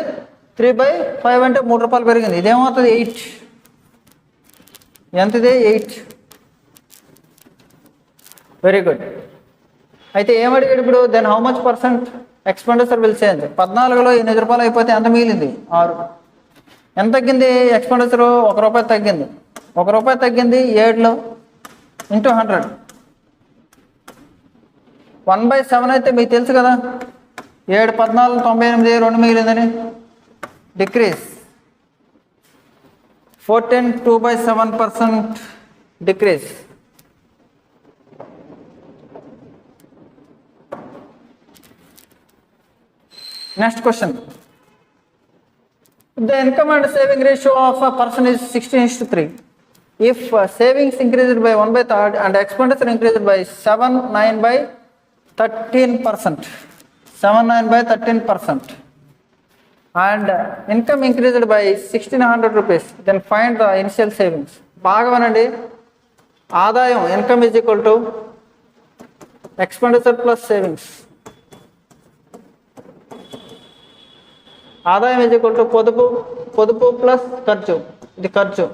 3/5 అంటే 3 రూపాయలు పెరిగింది. ఇదేమవుతుంది? 8. ఎంతది? 8. Very good. అయితే ఏమడిగాడు ఇప్పుడు? Then how much percent expenditure will change. 14లో 8 రూపాయలు అయిపోతే ఎంత మిగిలింది? 6. ఎంత తగ్గింది ఎక్స్పెండిచర్? 1 రూపాయి తగ్గింది. 1 రూపాయి తగ్గింది 7లో ఇంటూ 100. 1/7 అయితే మీకు తెలుసు కదా, 7 14 98 2 మిగిలిందని. Decrease 14 2/7% decrease. Next question. The income and saving ratio of a person is 16:3. If savings increased by 1/3 and expenditure increased by 7/9% and income increased by 1600 rupees, then find the initial savings. బాగా వినండి. ఆదాయం income is equal to expenditure plus savings. ఆదాయం is equal to పొదుపు plus ఖర్చు, ఇది ఖర్చు.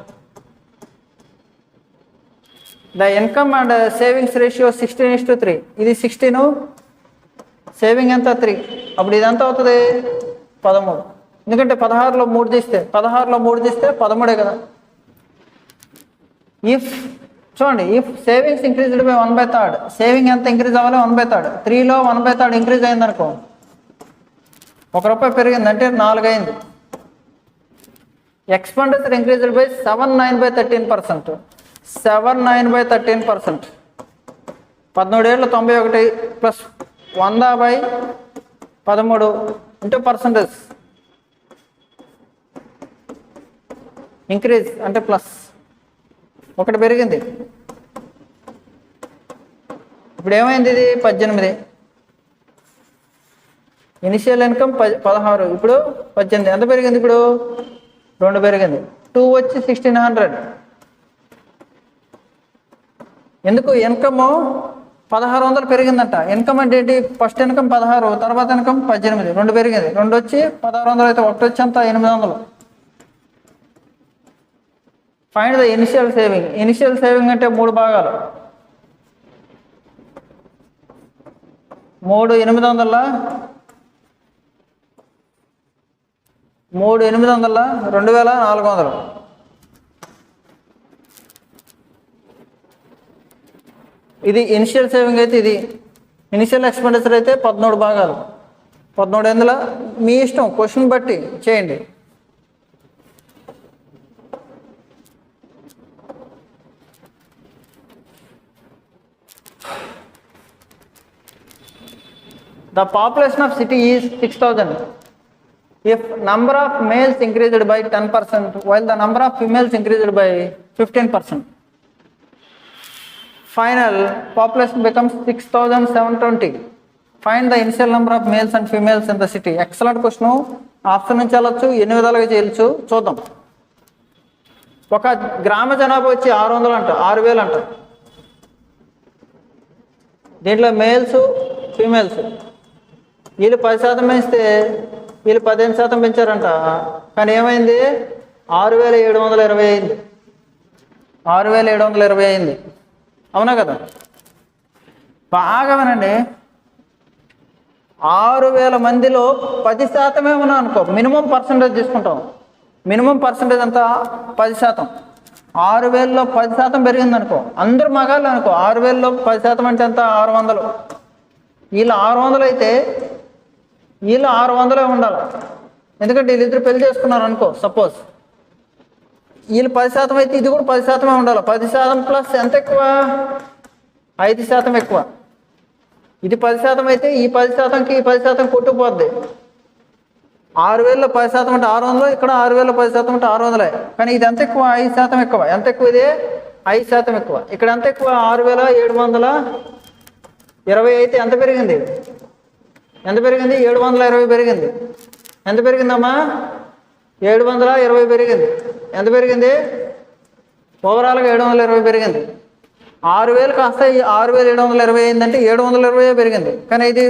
The income and savings ratio 16:3. ఇది 16, saving ఎంత 3. అప్పుడు ఇదంతా అవుతుంది 13. ఎందుకంటే 16లో 3 తీస్తే 13 కదా. చూడండి, if savings increased by 1/3, saving ఎంత ఇంక్రీజ్ అవ్వాలి 1/3. 3లో 1/3 ఇంక్రీజ్ అయిందనుకో, ₹1 పెరిగిందంటే 4 అయింది. Expenditure increased by 7/9% 7/9% 17 91 plus 100/13 into percentage. Increase అంటే ప్లస్ 1 పెరిగింది. ఇప్పుడు ఏమైంది, ఇది 18. ఇనిషియల్ ఇన్కమ్ 16, ఇప్పుడు 18. ఎంత పెరిగింది, ఇప్పుడు 2 పెరిగింది. 2 వచ్చి 1600. ఎందుకు, ఇన్కమ్ 1600 పెరిగిందంట. ఇన్కమ్ అంటే ఏంటి, ఫస్ట్ ఇన్కమ్ 16, తర్వాత ఇన్కమ్ 18, 2 పెరిగింది. 2 వచ్చి 1600 అయితే 1 వచ్చి అంత 800. Find the initial saving. Initial saving అంటే 3 భాగాలు. 3 800 2400. ఇది ఇనిషియల్ సేవింగ్ అయితే, ఇది ఇనిషియల్ ఎక్స్పెండిచర్ అయితే 13 భాగాలు. 14 మీ ఇష్టం, క్వశ్చన్ బట్టి చేయండి. The population of city is 6000. If number of males increased by 10% while the number of females increased by 15%, final population becomes 6720. Find the initial number of males and females in the city. Excellent question. Option నుంచి వెళ్ళొచ్చు, ఎన్ని విధాలుగా చేయొచ్చు చూద్దాం. ఒక గ్రామ జనాభా వచ్చి 600 అంట, 6000 అంట. దీంట్లో మేల్స్ ఫీమేల్స్ వీళ్ళు 10% పెంచితే వీళ్ళు 15% పెంచారంట. కానీ ఏమైంది, 6720 అయింది. 6720 అయింది, అవునా కదా. బాగా వినండి, 6000 మందిలో 10% ఏమన్నా అనుకో, మినిమం పర్సంటేజ్ తీసుకుంటాం. మినిమం పర్సంటేజ్ అంతా 10%. 6000లో 10% పెరిగింది అనుకో, అందరు మగాళ్ళు అనుకో. 6000లో 10% అంటే ఎంత, 600. వీళ్ళు 600 అయితే వీళ్ళు 600 ఉండాలి. ఎందుకంటే వీళ్ళిద్దరు పెళ్లి చేసుకున్నారు అనుకో, సపోజ్. వీళ్ళు 10% అయితే ఇది కూడా 10% ఉండాలి. 10% ప్లస్ ఎంత ఎక్కువ, 5% ఎక్కువ. ఇది 10% అయితే ఈ 10%కి ఈ 10% కొట్టుకుపోద్ది. 6000లో 10% అంటే 600, ఇక్కడ 6000లో 10% అంటే 600. కానీ ఇది ఎంత ఎక్కువ, 5% ఎక్కువ. ఎంత ఎక్కువ, ఇది 5% ఎక్కువ. ఇక్కడ ఎంత ఎక్కువ, 6720 అయితే ఎంత పెరిగింది, 720 పెరిగింది. ఎంత పెరిగిందమ్మా, 720 పెరిగింది. ఎంత పెరిగింది, ఓవరాల్గా 720 పెరిగింది. 6000 కాస్త 6720 అయిందంటే 720 పెరిగింది. కానీ ఇది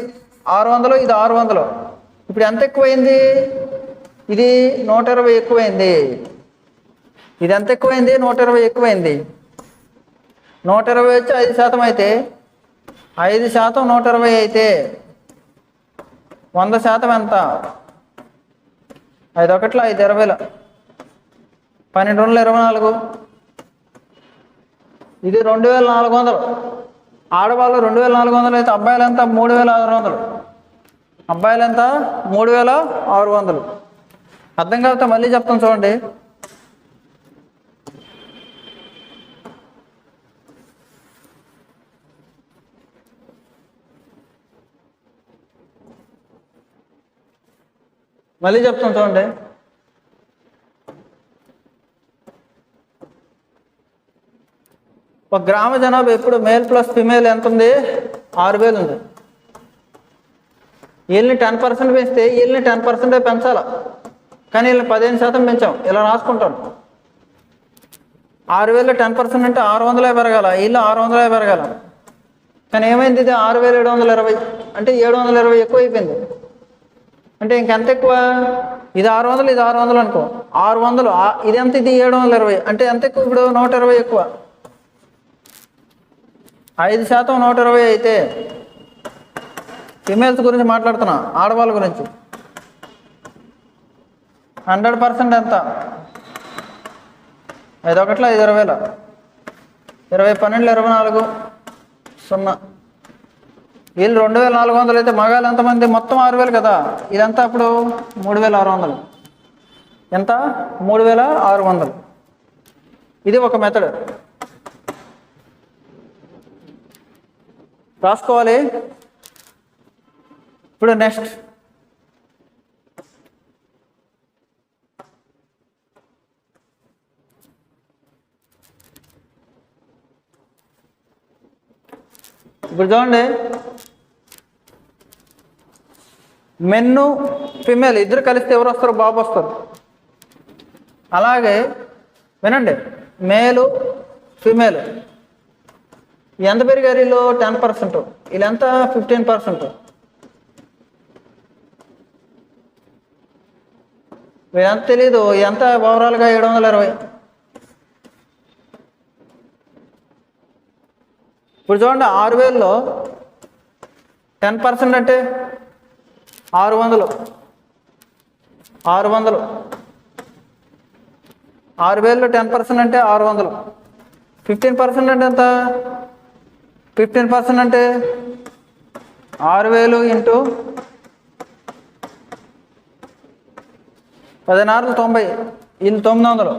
600, ఇది 600. ఇప్పుడు ఎంత ఎక్కువైంది, ఇది 120 ఎక్కువైంది. ఇది ఎంత ఎక్కువైంది, 120 ఎక్కువైంది. 120 వచ్చి 5% అయితే 5% 120 అయితే 100% ఎంత, 5 ఒకట్ల 5 20. 12 24. ఇది 2400. ఆడవాళ్ళు 2400 అయితే అబ్బాయిలు ఎంత 3600. అబ్బాయిలు ఎంత 3600. అర్థం కాకపోతే మళ్ళీ చెప్తాను చూడండి. మళ్ళీ చెప్తాను చూడండి. ఒక గ్రామ జనాభా ఎప్పుడు మేల్ ప్లస్ ఫిమేల్ ఎంత ఉంది 6000 ఉంది. వీళ్ళని 10% పెంచితే వీళ్ళని 10% పెంచాలా, కానీ వీళ్ళని 15% పెంచాం. ఇలా రాసుకుంటాను. 6000 10% అంటే 600 పెరగాల, వీళ్ళు 600 పెరగాల. కానీ ఏమైంది, ఇది 6720 అంటే 720 ఎక్కువ అయిపోయింది. అంటే ఇంకెంత ఎక్కువ, ఇది 600 ఇది 600 అనుకో, 600 ఇది ఎంత, ఇది 720 అంటే ఎంత ఎక్కువ, ఇప్పుడు 120 ఎక్కువ. 5% 120 అయితే ఫిమేల్స్ గురించి మాట్లాడుతున్నా, ఆడవాళ్ళ గురించి 100% ఎంత, 5 ఒకట్ల 5 20,000, 20 12 24 0. వీళ్ళు 2400 అయితే మగాళ్ళు ఎంతమంది, మొత్తం 6000 కదా. ఇదంతా అప్పుడు 3600. ఎంత 3600. ఇది ఒక మెథడ్ రాసుకోవాలి. ఇప్పుడు నెక్స్ట్ ఇప్పుడు చూడండి, మెన్ను ఫిమేల్ ఇద్దరు కలిస్తే ఎవరు వస్తారు, బాబు వస్తారు. అలాగే వినండి, మేలు ఫిమేల్ ఎంత పెరిగారు, వీళ్ళు 10%, వీళ్ళంతా 15%. వీళ్ళంత తెలీదు, ఎంత ఓవరాల్గా 720. ఇప్పుడు చూడండి, 6000లో 10% అంటే 600. 6000 6000లో 10% అంటే 600. 15% అంటే ఎంత, 15% అంటే 6000 ఇంటూ 16 90, వీళ్ళు 900.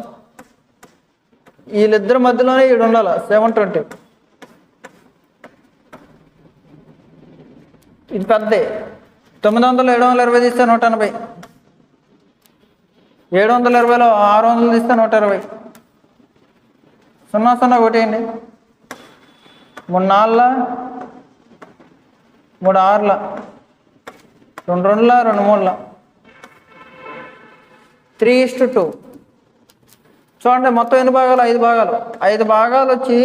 వీళ్ళిద్దరి మధ్యలోనే ఈడు ఉండాలి 720. ఇది పెద్ద 900 720 తీస్తే 180, 720లో 600 తీస్తే 120. 0 0 కొట్టేయండి. 3 4 3 6 2 2 2 3 3:2. చూడండి మొత్తం ఎన్ని భాగాలు, 5 భాగాలు. 5 భాగాలు వచ్చి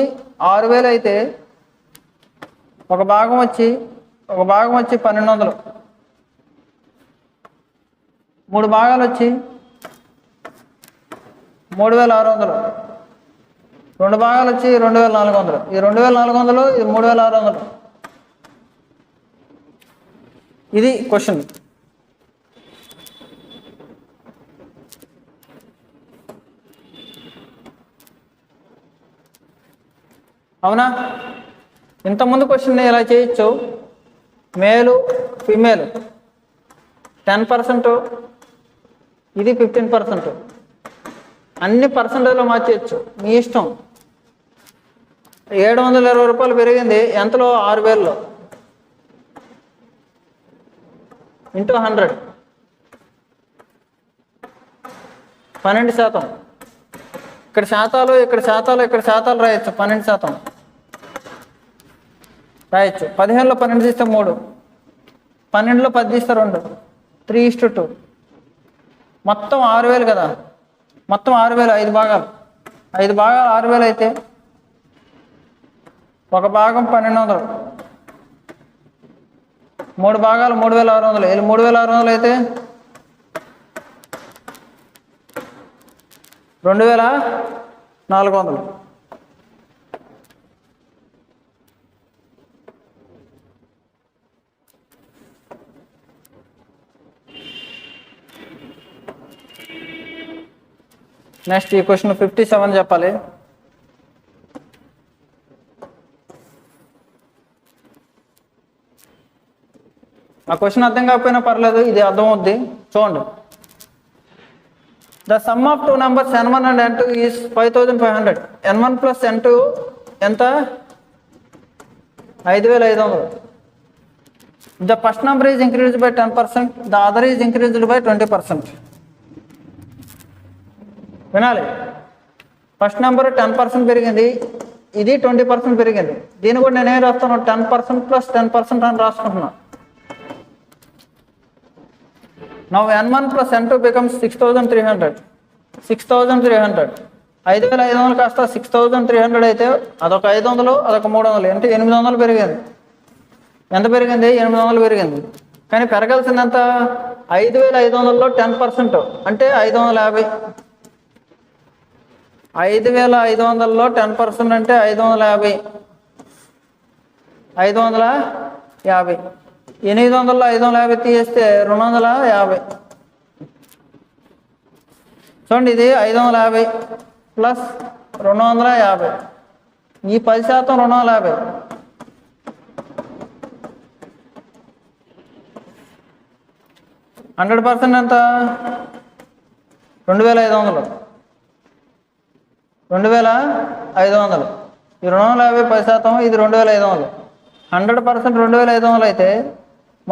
6000 అయితే ఒక భాగం వచ్చి 1200. 3 భాగాలు వచ్చి 3600. 2 భాగాలు వచ్చి 2400. ఇది 2400, ఇది 3600. ఇది క్వశ్చన్. అవునా? ఇంతకుముందు క్వశ్చన్ ఇలా చేయొచ్చు. మేలు ఫిమేల్ 10%, ఇది 15%. అన్ని పర్సెంటేజ్లో మార్చేయచ్చు, మీ ఇష్టం. 720 రూపాయలు పెరిగింది ఎంతలో, 6000లో ఇంటూ 100 12%. ఇక్కడ శాతాలు, ఇక్కడ శాతాలు, ఇక్కడ శాతాలు రాయొచ్చు. 12% రాయొచ్చు. 15లో 12 తీస్తే 3, 12లో 10 తీస్తే 2, 3:2. మొత్తం 6000 కదా, మొత్తం 6000. 5 భాగాలు 5 భాగాలు 6000 అయితే ఒక భాగం 1200. 3 భాగాలు 3600. వీళ్ళు 3600 అయితే 2400. నెక్స్ట్ ఈ క్వశ్చన్ 57 చెప్పాలి. ఆ క్వశ్చన్ అర్థం కాకపోయినా పర్లేదు, ఇది అర్థం అవుద్ది. చూడండి, the sum of two numbers n1 and n2 is 5500. n1 plus n2 ఎంత? 5500. The first number is increased by 10%, the other is increased by 20%. వినాలి, ఫస్ట్ నెంబర్ 10% పెరిగింది, ఇది 20% పెరిగింది. దీన్ని కూడా నేనేం రాస్తాను? 10% ప్లస్ 10% అని రాసుకుంటున్నాను. Now n1 plus n2 becomes 6300. 6300. 5500 కాస్త 6300 అయితే అదొక 500, అదొక 300, అంటే 800 పెరిగింది. ఎంత పెరిగింది? 800 పెరిగింది. కానీ పెరగాల్సింది ఎంత? 5500లో 10% అంటే 550. 5500లో 10% అంటే 550. 550. 800లో 550 తీసేస్తే 250. చూడండి, ఇది 550 ప్లస్ 250. ఈ 10% 250. 100% ఎంత? 2500. 2500. ఈ 250 10%, ఇది 2500. 100% 2500 అయితే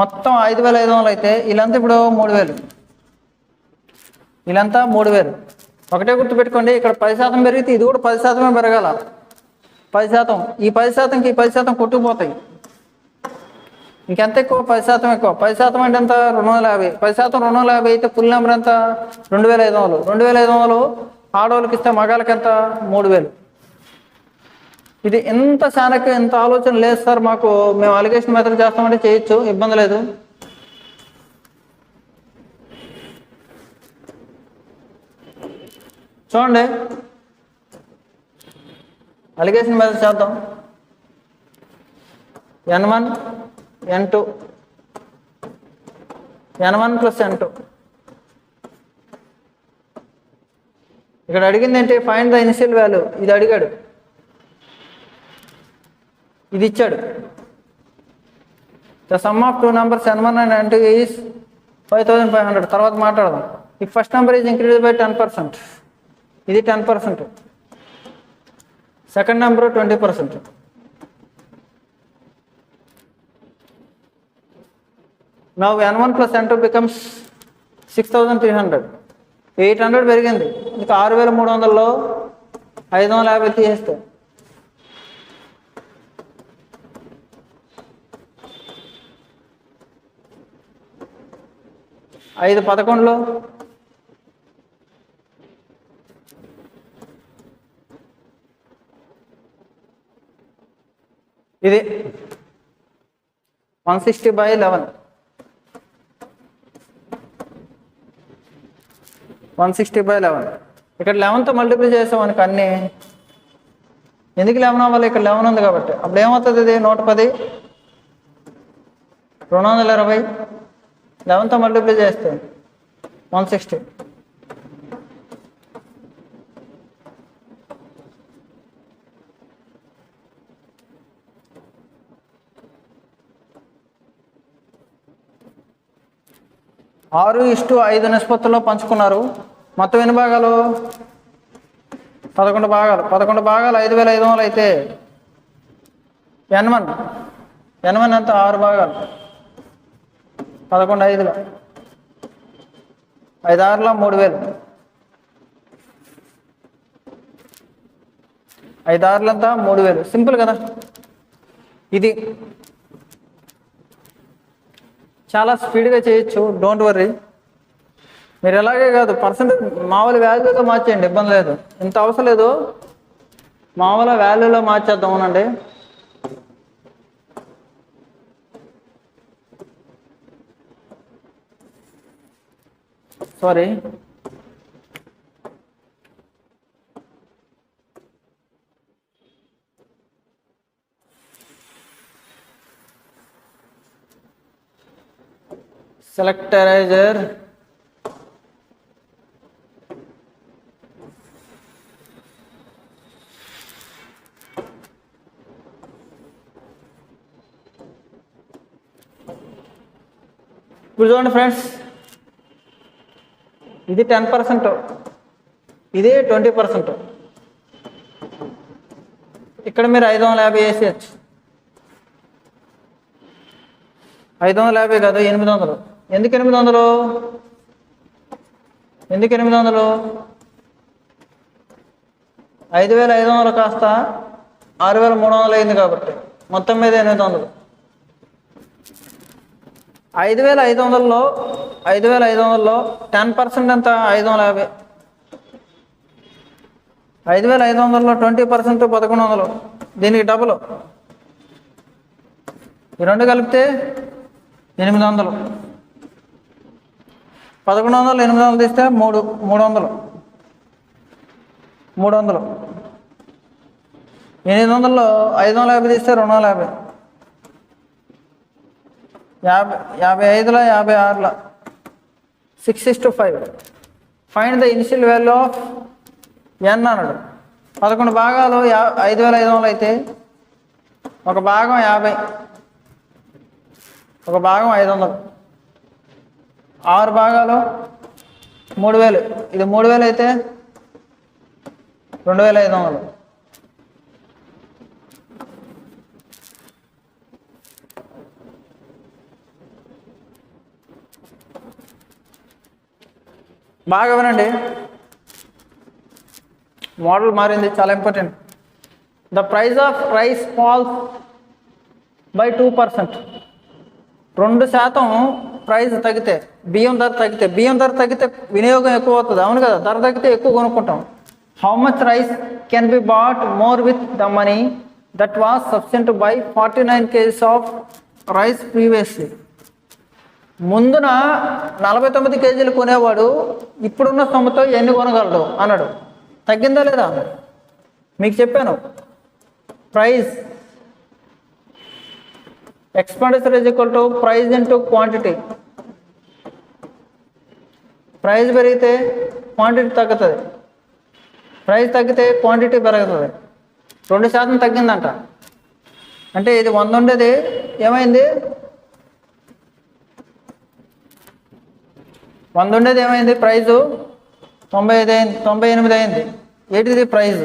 మొత్తం 5500 అయితే వీళ్ళంతా ఇప్పుడు 3000. వీళ్ళంతా 3000. ఒకటే గుర్తుపెట్టుకోండి, ఇక్కడ 10% పెరిగితే ఇది కూడా 10% పెరగాల. 10%, ఈ 10%కి ఈ 10% కొట్టుకుపోతాయి. ఇంకెంత ఎక్కువ? 10% ఎక్కువ. 10% అంటే ఎంత? 250. 10% 250 అయితే ఫుల్ నెంబర్ ఎంత? 2500. 2500 ఆడవాళ్ళకి ఇస్తే మగాళ్ళకి ఎంత? 3000. ఇది ఎంత శానకు ఎంత ఆలోచన లేదు సార్ మాకు, మేము అలిగేషన్ మెథడ్ చేస్తామంటే చేయొచ్చు, ఇబ్బంది లేదు. చూడండి, అలిగేషన్ మెథడ్ చేద్దాం. n1 n2 n1 plus n2. ఇక్కడ అడిగింది ఏంటి? Find the initial value. ఇది అడిగాడు, ఇది ఇచ్చాడు. The sum of two numbers n1 and n2 is 5500. తర్వాత మాట్లాడదాం. ఈ first number is increase by 10%, ఇది 10%. Second number 20%. Now n1 plus n2 becomes 6300. 800 పెరిగింది. ఇంకా 6300లో 550 తీసేస్తే 5 11లో ఇది 160/11. 160/11. ఇక్కడ 11తో మల్టిప్లై చేసామనుకో అన్నీ. ఎందుకు 11 అవ్వాలి? ఇక్కడ 11 ఉంది కాబట్టి. అప్పుడు ఏమవుతుంది? ఇది 110, 220. 11తో మల్టిప్లై చేస్తే 160. ఆరు 6:5 నిష్పత్తిలో పంచుకున్నారు. మొత్తం ఎన్ని భాగాలు? 11 భాగాలు. 11 భాగాలు 5500 అయితే n1 ఎంత? 6 భాగాలు. 11 5లో 5 6లో 3000. 5 6లో ఎంత? 3000. సింపుల్ కదా. ఇది చాలా స్పీడ్గా చేయొచ్చు, డోంట్ వర్రీ. మీరు ఎలాగే కాదు, పర్సెంటేజ్ మామూలు వాల్యూతో మార్చేయండి, ఇబ్బంది లేదు. ఇంత అవసరం లేదు, మామూలు వాల్యూలో మార్చేద్దాం. అవునండి, సారీ. Select eraser. ఇప్పుడు చూడండి ఫ్రెండ్స్, ఇది 10%, ఇది 20%. ఇక్కడ మీరు 550 వేసేయచ్చు. 550 కాదు, 800. ఎందుకు 800? ఎందుకు 800? 5500 కాస్త 6300 అయింది కాబట్టి మొత్తం మీద 800. 5500లో 10% ఎంత? 550. 5500లో 20% 1100. దీనికి డబుల్. ఈ రెండు కలిపితే 800. 1100 800 తీస్తే 300. 800లో 550 తీస్తే 250. 55లో 56లో 6:5. Find the initial value of n అన్నాడు. 11 భాగాలు 5500 అయితే ఒక భాగం 50, ఒక భాగం 500. 6 భాగాలు 3000. ఇది 3000 అయితే 2500. బాగా వినండి, మోడల్ మారింది, చాలా important. The price of rice falls by 2%. 2% price తగ్గితే, బియ్యం ధర తగ్గితే వినియోగం ఎక్కువ అవుతుంది. అవును కదా, ధర తగ్గితే ఎక్కువ కొనుక్కుంటాం. How much rice can be bought more with the money that was sufficient by 49 kgs of rice previously. ముందున 49 kgలు కొనేవాడు ఇప్పుడున్న సొమ్ముతో ఎన్ని కొనగలడు అన్నాడు. తగ్గిందా లేదా? మీకు చెప్పాను, price expenditure is equal to price into quantity. Price పెరిగితే క్వాంటిటీ తగ్గుతుంది, ప్రైస్ తగ్గితే క్వాంటిటీ పెరుగుతుంది. 2% తగ్గిందంట. అంటే ఇది 100 ఉండేది ఏమైంది? 100 ఉండేది ఏమైంది? ప్రైజు 98 అయింది. ఏంటిది ప్రైజ్?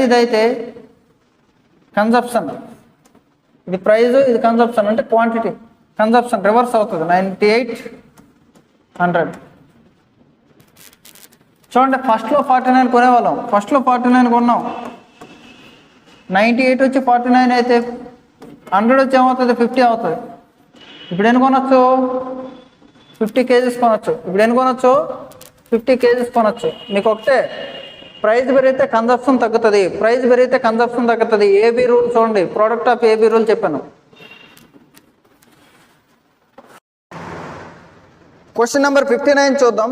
ఇదైతే కన్సప్షన్. ఇది ప్రైజు, ఇది కన్సప్షన్. అంటే క్వాంటిటీ, కన్సప్షన్ రివర్స్ అవుతుంది. 9800. చూడండి, ఫస్ట్లో 49 కొనేవాళ్ళం, ఫస్ట్లో 49 కొన్నాం. 98 వచ్చి 49 అయితే 100 వచ్చి ఏమవుతుంది? 50 అవుతుంది. ఇప్పుడు ఎన్ని కొనొచ్చు? 50 kgs కొనొచ్చు. ఇప్పుడు ఎన్ని కొనొచ్చు? 50 kgs కొనొచ్చు. మీకు ఒకటే, ప్రైస్ పెరిగితే కన్సప్షన్ తగ్గుతుంది, ప్రైస్ పెరిగితే కన్సప్షన్ తగ్గుతుంది. ఏబీ రూల్ చూడండి, ప్రోడక్ట్ ఆఫ్ ఏబీ రూల్ చెప్పాను. క్వశ్చన్ నెంబర్ 59 చూద్దాం.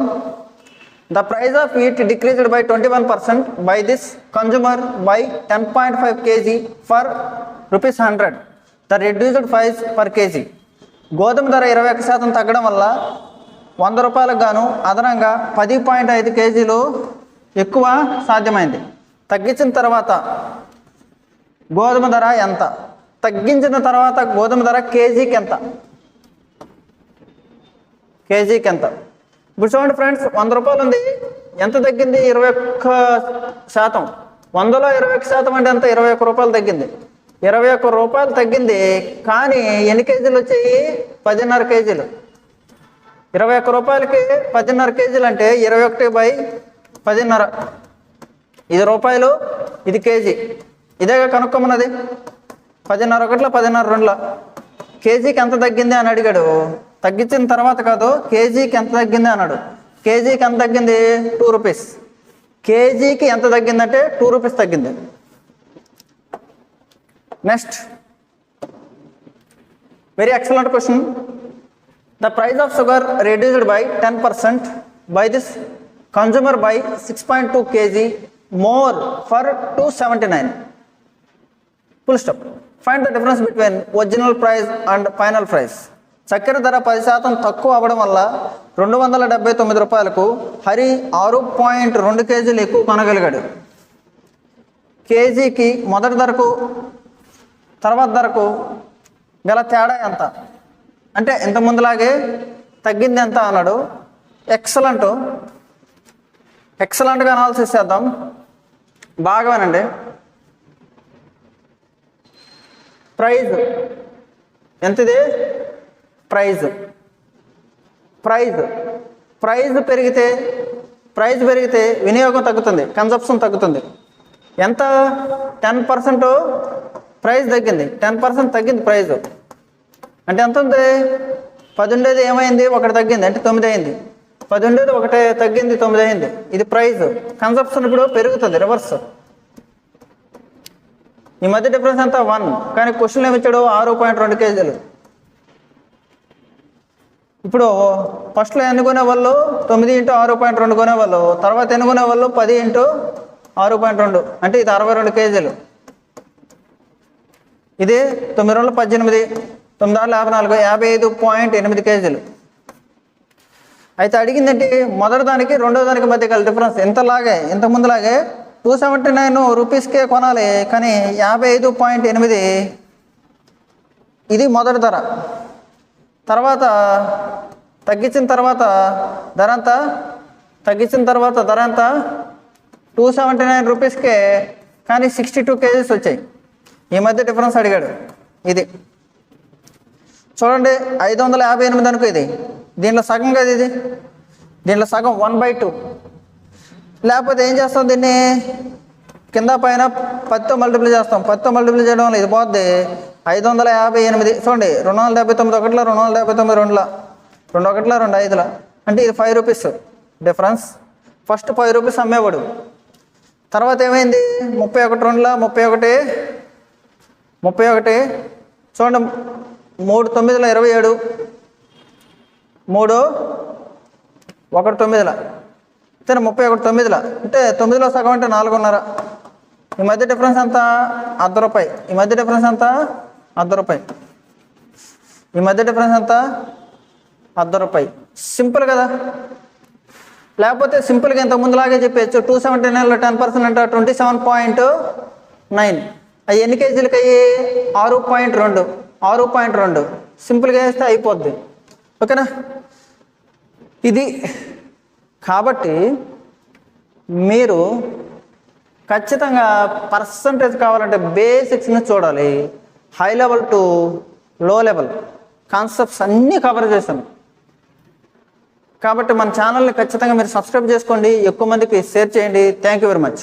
The price of wheat decreased by 21% by this consumer by 10.5 kg for ₹100. The reduced price per KG. గోధుమ ధర 21% తగ్గడం వల్ల ₹100 గాను అదనంగా 10.5 kgలు ఎక్కువ సాధ్యమైంది. తగ్గించిన తర్వాత గోధుమ ధర ఎంత? తగ్గించిన తర్వాత గోధుమ ధర కేజీకి ఎంత? ఇప్పుడు చూడండి ఫ్రెండ్స్, ₹100 ఉంది, ఎంత తగ్గింది? 21%. 100లో 21% అంటే ఎంత? ₹21 తగ్గింది. ₹21 తగ్గింది. కానీ ఎన్ని కేజీలు వచ్చాయి? 10.5 kgలు. ₹21కి 10.5 kgలు అంటే 21/10.5. ఇది రూపాయలు, ఇది కేజీ. ఇదేగా కనుక్కోమన్నది. 10.5 ఒకటిలో 10.5 రెండులో. కేజీకి ఎంత తగ్గింది అని అడిగాడు. తగ్గించిన తర్వాత కాదు, కేజీకి ఎంత తగ్గింది అన్నాడు. కేజీకి ఎంత తగ్గింది? ₹2. కేజీకి ఎంత తగ్గిందంటే ₹2 తగ్గింది. Next, very excellent question. The price of sugar reduced by 10% by this consumer by 6.2 kg more for 279. Full stop. Find the difference between original price and final price. చక్కెర ధర 10% తక్కువ అవ్వడం వల్ల ₹279కు హరి 6.2 kgలు ఎక్కువ కొనగలిగాడు. కేజీకి మొదటి ధరకు తర్వాత ధరకు గల తేడా ఎంత అంటే ఇంత ముందులాగే తగ్గింది ఎంత అన్నాడు. ఎక్సలెంట్గా అనాలిసిస్ చేద్దాం. బాగా వినండి. ప్రైజ్ ఎంతది? ప్రైజ్ పెరిగితే వినియోగం తగ్గుతుంది, కన్సంప్షన్ తగ్గుతుంది. ఎంత? 10% ప్రైజ్ తగ్గింది, 10% తగ్గింది ప్రైజ్. అంటే ఎంత ఉంది? 10 ఉండేది ఏమైంది? 1 తగ్గింది, అంటే 9 అయింది. 10 ఉండేది 1 తగ్గింది, 9 అయింది. ఇది ప్రైజ్. కన్సంప్షన్ ఇప్పుడు పెరుగుతుంది, రివర్స్. ఈ మధ్య డిఫరెన్స్ అంతా 1, కానీ క్వశ్చన్ ఏమిచ్చాడు? 6.2 కేజీలు. ఇప్పుడు ఫస్ట్లో ఎన్ని కొనేవాళ్ళు? 9 × 6.2 కొనేవాళ్ళు. తర్వాత ఎన్ని కొనేవాళ్ళు? 10 × 6.2, అంటే ఇది 62 కేజీలు. ఇది 9 రోజులు 18, 9 54, 55.8 కేజీలు. అయితే అడిగిందంటే మొదటి దానికి రెండో దానికి మధ్య గల డిఫరెన్స్ ఇంత ముందులాగే 279 రూపీస్కే కొనాలి, కానీ 55.8 ఇది మొదటి ధర. తర్వాత తగ్గించిన తర్వాత ధర అంతా 279 రూపీస్కే, కానీ 62 కేజీస్ వచ్చాయి. ఈ మధ్య డిఫరెన్స్ అడిగాడు. ఇది చూడండి, 558 అనుకో. ఇది దీంట్లో సగం కదా, దీంట్లో సగం 1/2. లేకపోతే ఏం చేస్తాం? దీన్ని కింద పైన 10తో మల్టిప్లై చేస్తాం. 10తో మల్టిప్లై చేయడం వల్ల ఇది పోద్ది 558. చూడండి, 279 ఒకటిలో, 279 రెండులా, 2 ఒకటిలో, 2 5లా, అంటే ఇది 5 రూపీస్ డిఫరెన్స్. ఫస్ట్ 5 రూపీస్ అమ్మేవాడు. తర్వాత ఏమైంది? 31 రెండులా, 31 చూడండి, 3 9ల 27, 3 1 9ల, అంతే 31 9ల, అంటే 9లో సగం అంటే 4.5. ఈ మధ్య డిఫరెన్స్ అంతా ₹1. ఈ మధ్య డిఫరెన్స్ అంతా ₹1. ఈ మధ్య డిఫరెన్స్ అంతా ₹1. సింపుల్ కదా. లేకపోతే సింపుల్గా ఇంత ముందులాగే చెప్పచ్చు. 279లో 10% అంటే 27.9. అవి ఎన్ని కేజీలకి అయ్యి? 6.2. సింపుల్గా వేస్తే అయిపోద్ది. ఓకేనా? ఇది కాబట్టి మీరు ఖచ్చితంగా పర్సంటేజ్ కావాలంటే బేసిక్స్ని చూడాలి. హై లెవెల్ టు లో లెవెల్ కాన్సెప్ట్స్ అన్నీ కవర్ చేశాను. కాబట్టి మన ఛానల్ని ఖచ్చితంగా మీరు సబ్స్క్రైబ్ చేసుకోండి, ఎక్కువ మందికి షేర్ చేయండి. Thank you very much.